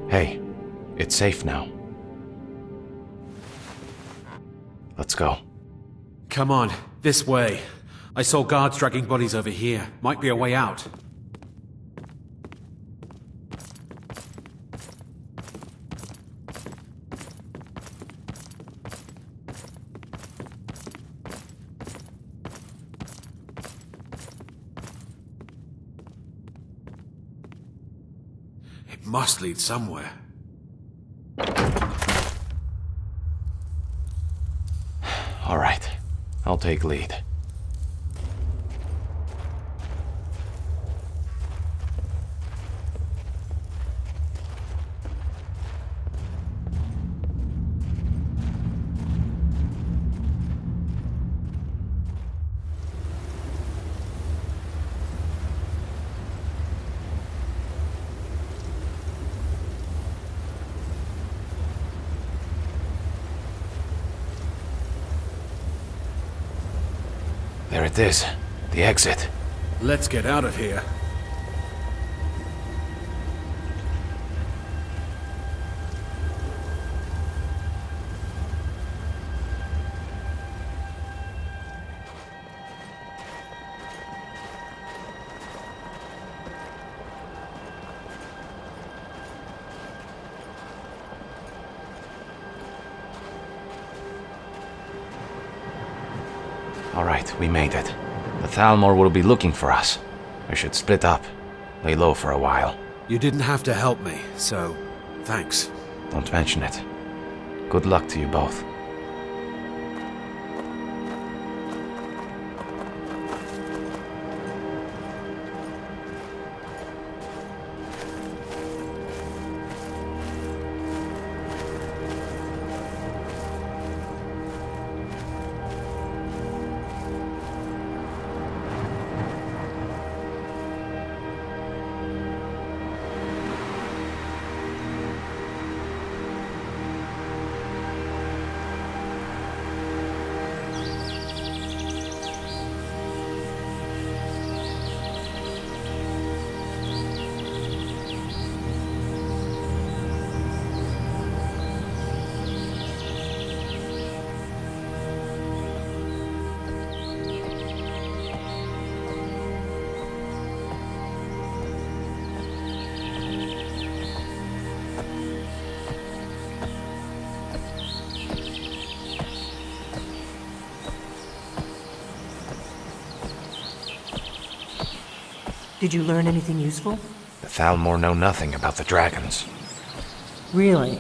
Hey, it's safe now. Let's go. Come on, this way. I saw guards dragging bodies over here. Might be a way out. It must lead somewhere. All right, I'll take lead. There it is, the exit. Let's get out of here. All right, we made it. The Thalmor will be looking for us. We should split up, lay low for a while. You didn't have to help me, so thanks. Don't mention it. Good luck to you both. Did you learn anything useful? The Thalmor know nothing about the dragons. Really?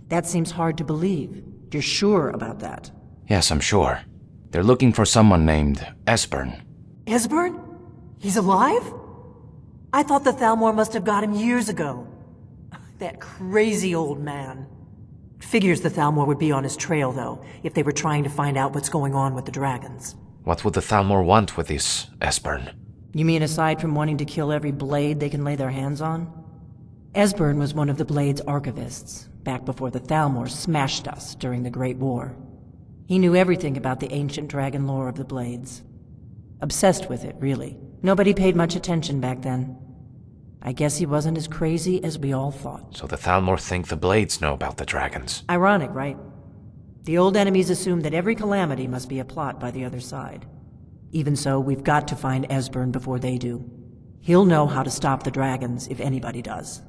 That seems hard to believe. You're sure about that? Yes, I'm sure. They're looking for someone named Esbern. Esbern? He's alive? I thought the Thalmor must have got him years ago. That crazy old man. Figures the Thalmor would be on his trail, though, if they were trying to find out what's going on with the dragons. What would the Thalmor want with this Esbern? You mean aside from wanting to kill every blade they can lay their hands on? Esbern was one of the Blade's archivists, back before the Thalmor smashed us during the Great War. He knew everything about the ancient dragon lore of the Blades. Obsessed with it, really. Nobody paid much attention back then. I guess he wasn't as crazy as we all thought. So the Thalmor think the Blades know about the dragons. Ironic, right? The old enemies assume that every calamity must be a plot by the other side. Even so, we've got to find Esbern before they do. He'll know how to stop the dragons, if anybody does.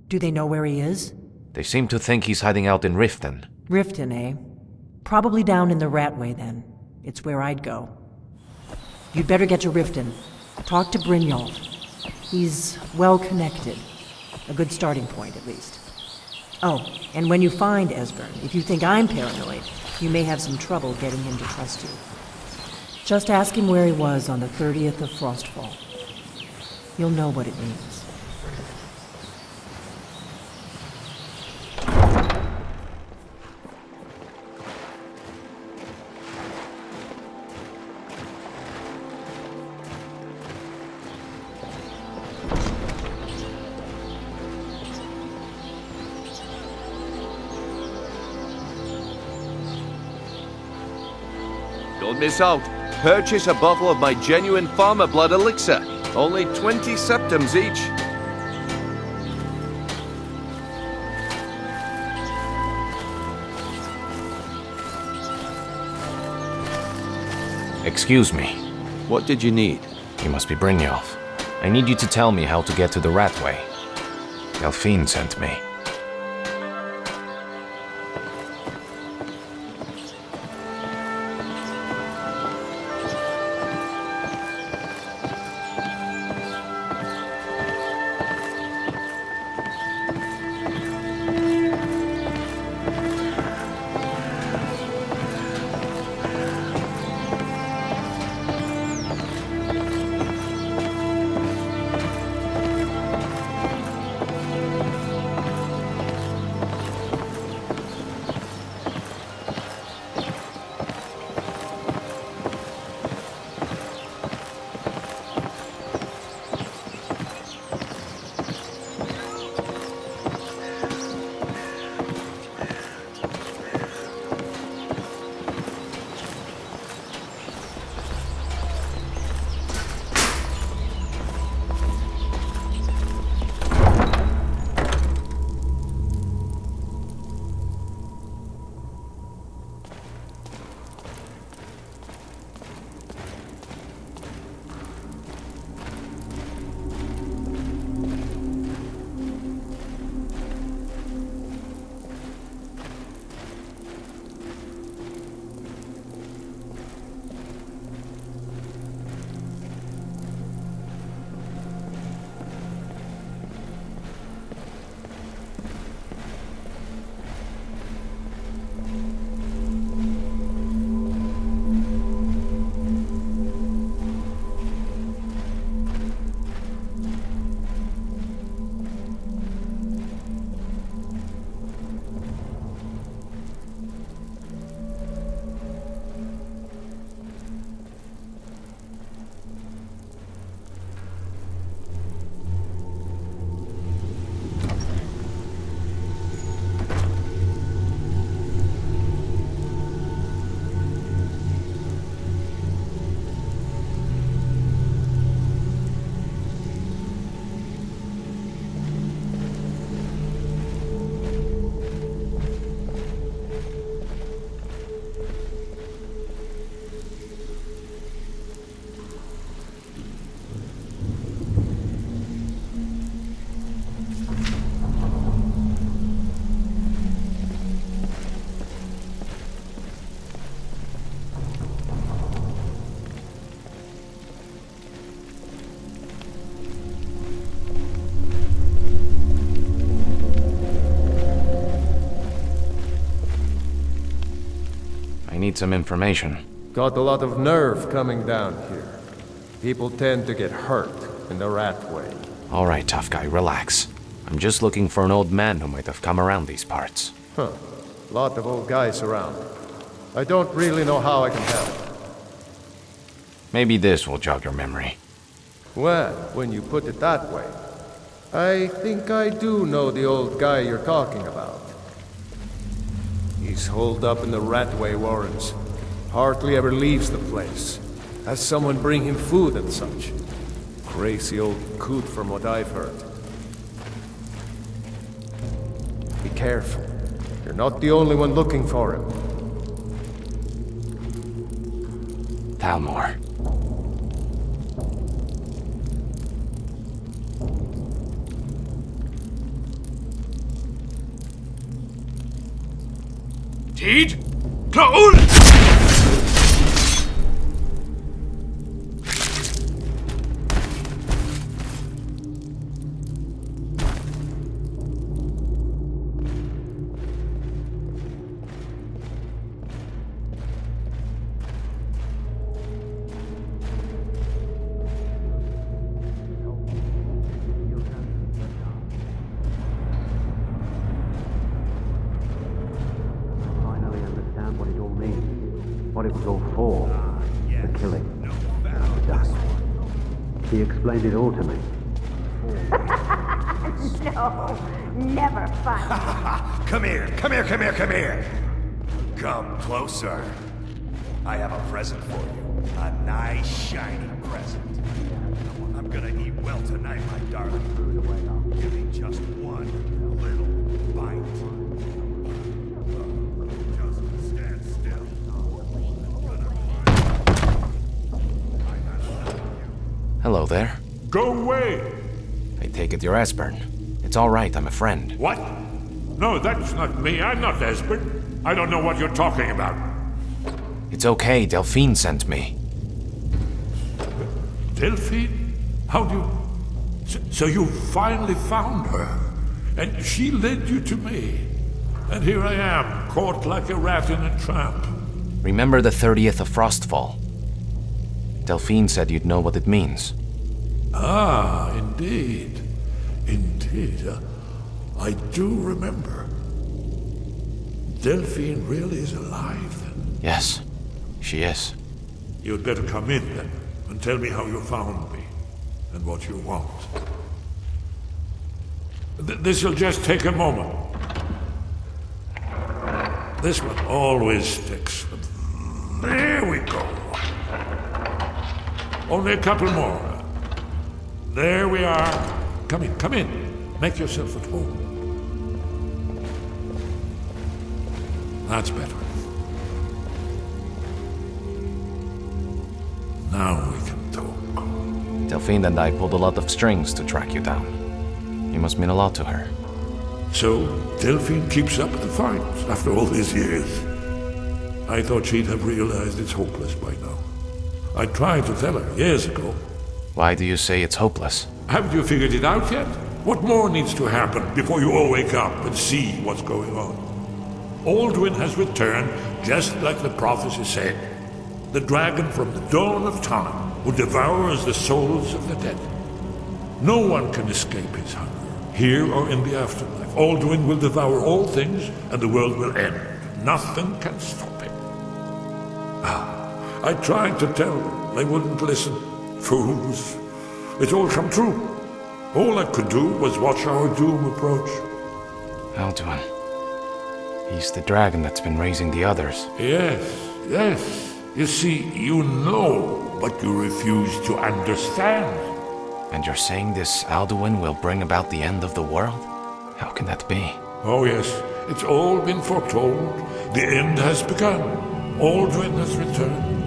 Do they know where he is? They seem to think he's hiding out in Riften. Riften, eh? Probably down in the Ratway, then. It's where I'd go. You'd better get to Riften. Talk to Brynjolf. He's well-connected. A good starting point, at least. Oh, and when you find Esbern, if you think I'm paranoid, you may have some trouble getting him to trust you. Just ask him where he was on the 30th of Frostfall. You'll know what it means. Don't miss out. Purchase a bottle of my genuine farmer blood elixir. Only 20 septims each. Excuse me. What did you need? You must be Brynjolf. I need you to tell me how to get to the Ratway. Delphine sent me. some information. Got a lot of nerve coming down here. People tend to get hurt in the rat way. All right, tough guy, relax. I'm just looking for an old man who might have come around these parts. Huh. Lot of old guys around. I don't really know how I can help. Maybe this will jog your memory. Well, when you put it that way, I think I do know the old guy you're talking about. He's holed up in the Ratway Warrens. Hardly ever leaves the place. Has someone bring him food and such. Crazy old coot from what I've heard. Be careful. You're not the only one looking for him. Thalmor. Tid? Close! What it was all for. The killing. The dust. He explained it all to me. No, never fun. Come here, come here, come here, come here. Come closer. I have a present for you. A nice, shiny present. I'm gonna eat well tonight, my darling. Give me just one little bite. Just stand still. Hello there. Go away! I take it you're Esbern. It's all right, I'm a friend. What? No, that's not me. I'm not Esbern. I don't know what you're talking about. It's okay, Delphine sent me. Delphine? How do you... So you finally found her, and she led you to me. And here I am, caught like a rat in a trap. Remember the 30th of Frostfall? Delphine said you'd know what it means. Ah, indeed. Indeed. I do remember. Delphine really is alive, then? Yes, she is. You'd better come in, then, and tell me how you found me, and what you want. This'll just take a moment. This one always sticks. There we go. Only a couple more. There we are. Come in, come in. Make yourself at home. That's better. Now we can talk. Delphine and I pulled a lot of strings to track you down. You must mean a lot to her. So, Delphine keeps up the fight after all these years. I thought she'd have realized it's hopeless by now. I tried to tell her years ago. Why do you say it's hopeless? Haven't you figured it out yet? What more needs to happen before you all wake up and see what's going on? Alduin has returned, just like the prophecy said. The dragon from the dawn of time, who devours the souls of the dead. No one can escape his hunger, here or in the afterlife. Alduin will devour all things, and the world will end. Nothing can stop him. I tried to tell them. They wouldn't listen. Fools. It's all come true. All I could do was watch our doom approach. Alduin. He's the dragon that's been raising the others. Yes, yes. You see, you know, but you refuse to understand. And you're saying this Alduin will bring about the end of the world? How can that be? Oh yes, it's all been foretold. The end has begun. Alduin has returned.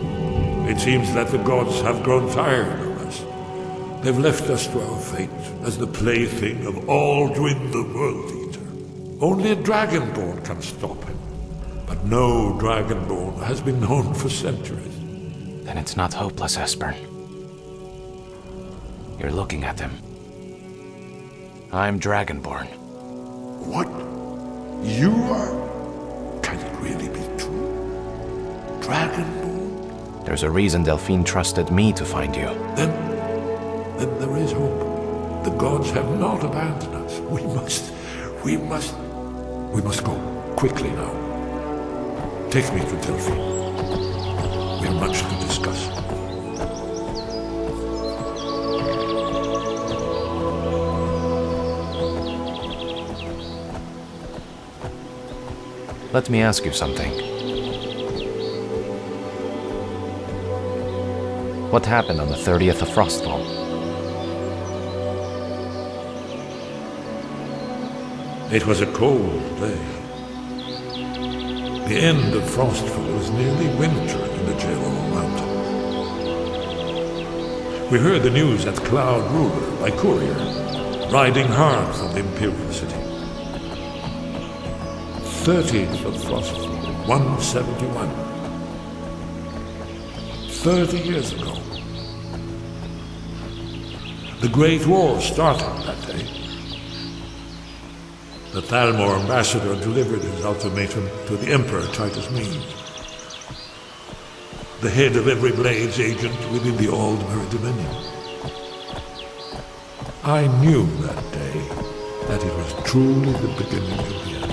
It seems that the gods have grown tired of us. They've left us to our fate as the plaything of Alduin the World Eater. Only a Dragonborn can stop him. But no Dragonborn has been known for centuries. Then it's not hopeless, Esbern. You're looking at him. I'm Dragonborn. What? You are? Can it really be true? Dragonborn? There's a reason Delphine trusted me to find you. Then there is hope. The gods have not abandoned us. We must go quickly now. Take me to Delphine. We have much to discuss. Let me ask you something. What happened on the 30th of Frostfall? It was a cold day. The end of Frostfall was nearly winter in the Jarrow Mountains. We heard the news at Cloud Ruler by courier, riding hard from the Imperial City. 30th of Frostfall, 171. 30 years ago. The Great War started that day. The Thalmor ambassador delivered his ultimatum to the Emperor Titus Meade, the head of every Blades agent within the Aldmeri Dominion. I knew that day that it was truly the beginning of the end.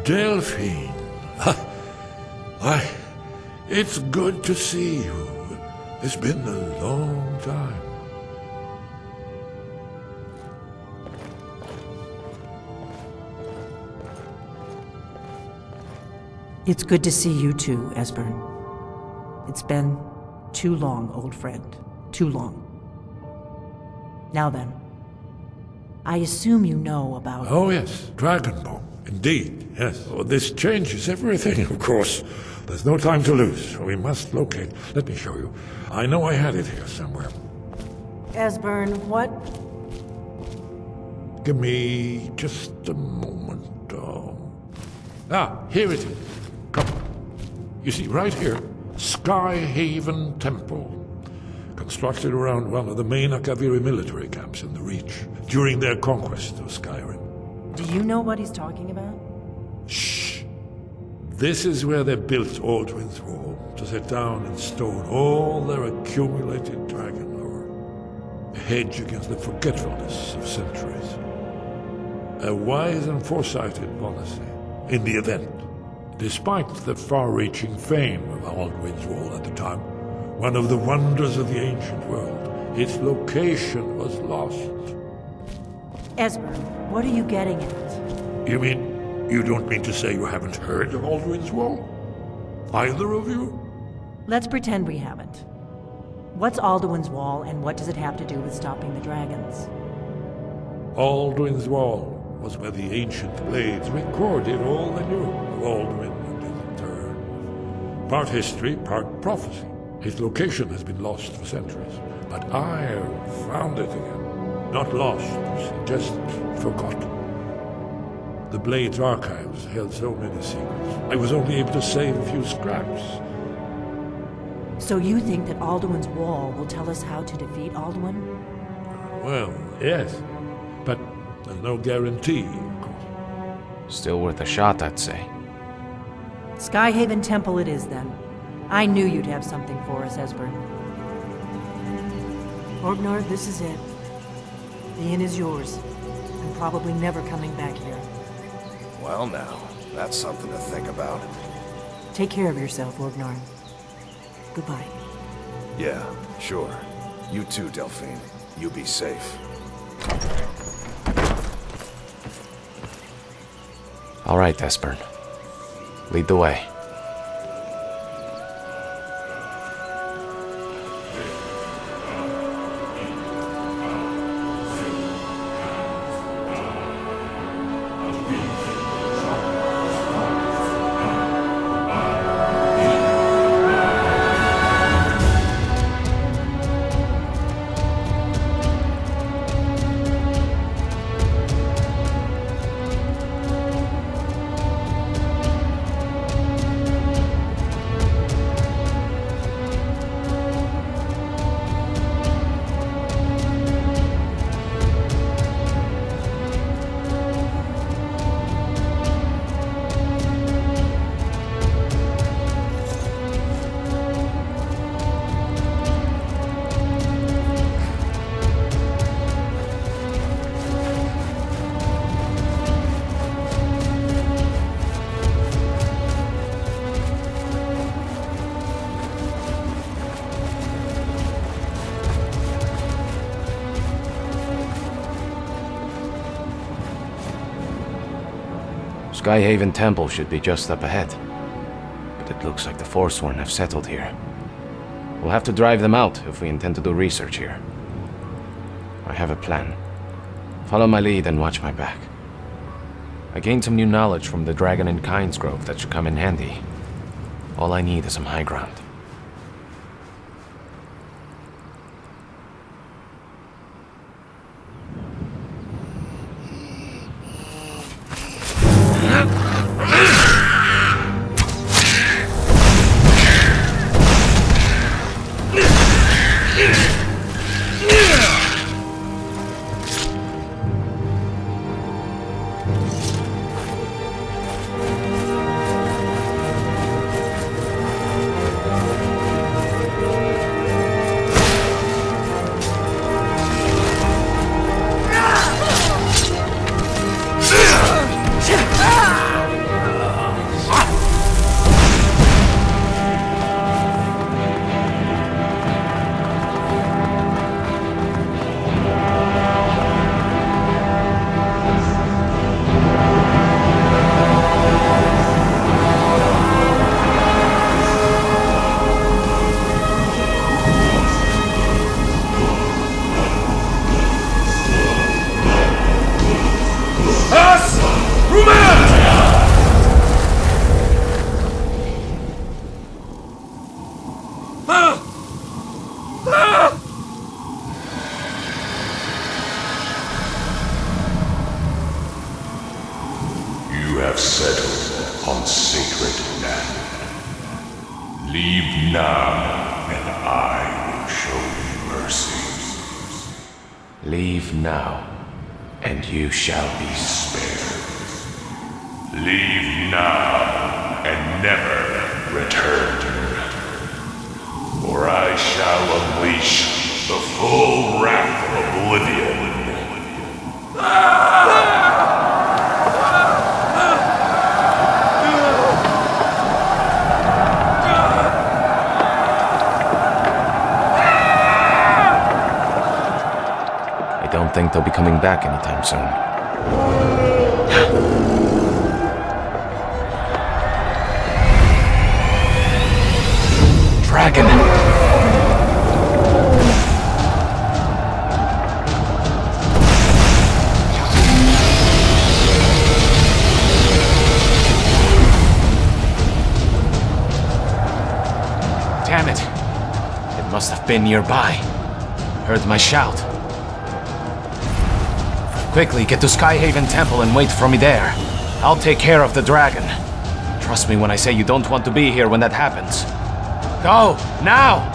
Delphine, it's good to see you. It's been a long time. It's good to see you too, Esbern. It's been too long, old friend. Too long. Now then, I assume you know about... Oh yes, Dragonborn. Indeed, yes. Oh, this changes everything, of course. There's no time to lose. We must locate. Let me show you. I know I had it here somewhere. Esbern, what? Give me just a moment. Here it is. Come. You see, right here, Skyhaven Temple. Constructed around one of the main Akaviri military camps in the Reach during their conquest of Skyrim. Do you know what he's talking about? Shh! This is where they built Aldrin's Wall, to set down in stone all their accumulated dragon lore. A hedge against the forgetfulness of centuries. A wise and foresighted policy, in the event. Despite the far-reaching fame of Aldrin's Wall at the time, one of the wonders of the ancient world, its location was lost. Esbern, what are you getting at? You mean, you don't mean to say you haven't heard of Aldrin's Wall? Either of you? Let's pretend we haven't. What's Alduin's Wall, and what does it have to do with stopping the dragons? Aldrin's Wall was where the ancient Blades recorded all they knew of Aldrin and his return. Part history, part prophecy. His location has been lost for centuries, but I have found it again. Not lost, you see, just forgotten. The Blades archives held so many secrets. I was only able to save a few scraps. So you think that Alduin's Wall will tell us how to defeat Alduin? Well, yes. But there's no guarantee, of course. Still worth a shot, I'd say. Skyhaven Temple it is, then. I knew you'd have something for us, Esbern. Orgnar, this is it. The inn is yours. I'm probably never coming back here. Well now, that's something to think about. Take care of yourself, Orgnar. Goodbye. Yeah, sure. You too, Delphine. You be safe. All right, Esbern. Lead the way. Skyhaven Temple should be just up ahead. But it looks like the Forsworn have settled here. We'll have to drive them out if we intend to do research here. I have a plan. Follow my lead and watch my back. I gained some new knowledge from the dragon in Kynes Grove that should come in handy. All I need is some high ground. You have settled on sacred land. Leave now, and I will show you mercy. Leave now, and you shall be spared. Leave now, and never return. Or I shall unleash the full wrath of oblivion. I don't think they'll be coming back anytime soon. Dragon! Damn it! It must have been nearby. Heard my shout. Quickly, get to Skyhaven Temple and wait for me there. I'll take care of the dragon. Trust me when I say you don't want to be here when that happens. Go, now!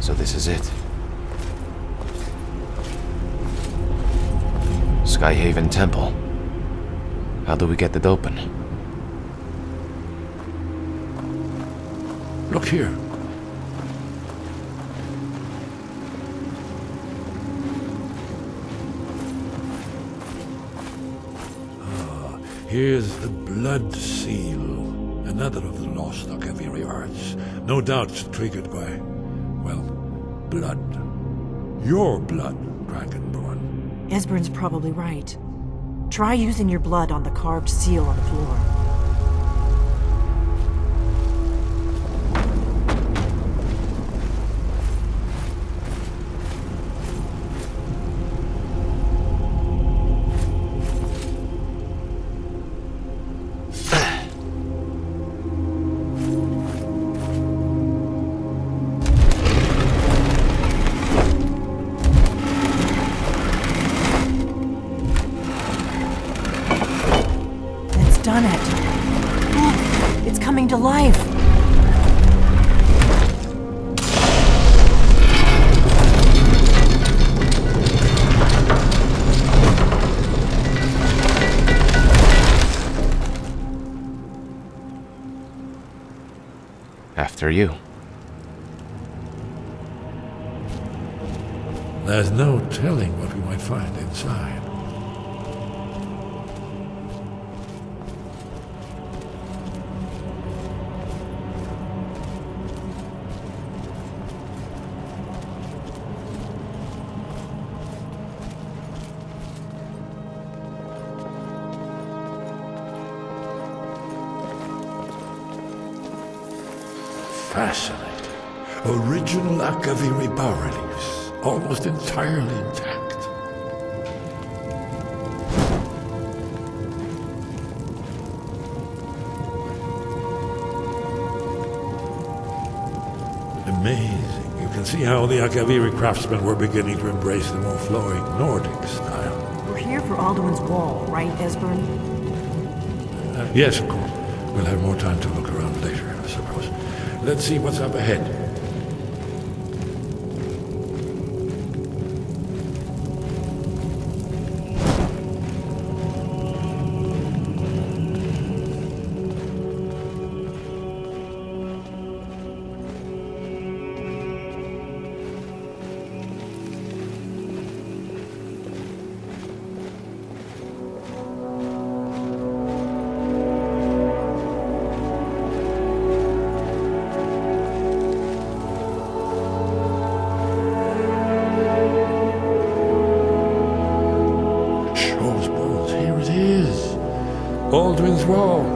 So this is it. Skyhaven Temple. How do we get it open? Look here. Here's the blood seal. Another of the lost Akaviri arts. No doubt triggered by, well, blood. Your blood, Dragonborn. Esbern's probably right. Try using your blood on the carved seal on the floor. Done it. Look, it's coming to life. After you. There's no telling what we might find inside. Fascinating. Original Akaviri bas-reliefs, almost entirely intact. Amazing. You can see how the Akaviri craftsmen were beginning to embrace the more flowing Nordic style. here for Alduin's Wall, right, Esbern? Yes, of course. We'll have more time to look around later, I suppose. Let's see what's up ahead. Aldrin's Wall.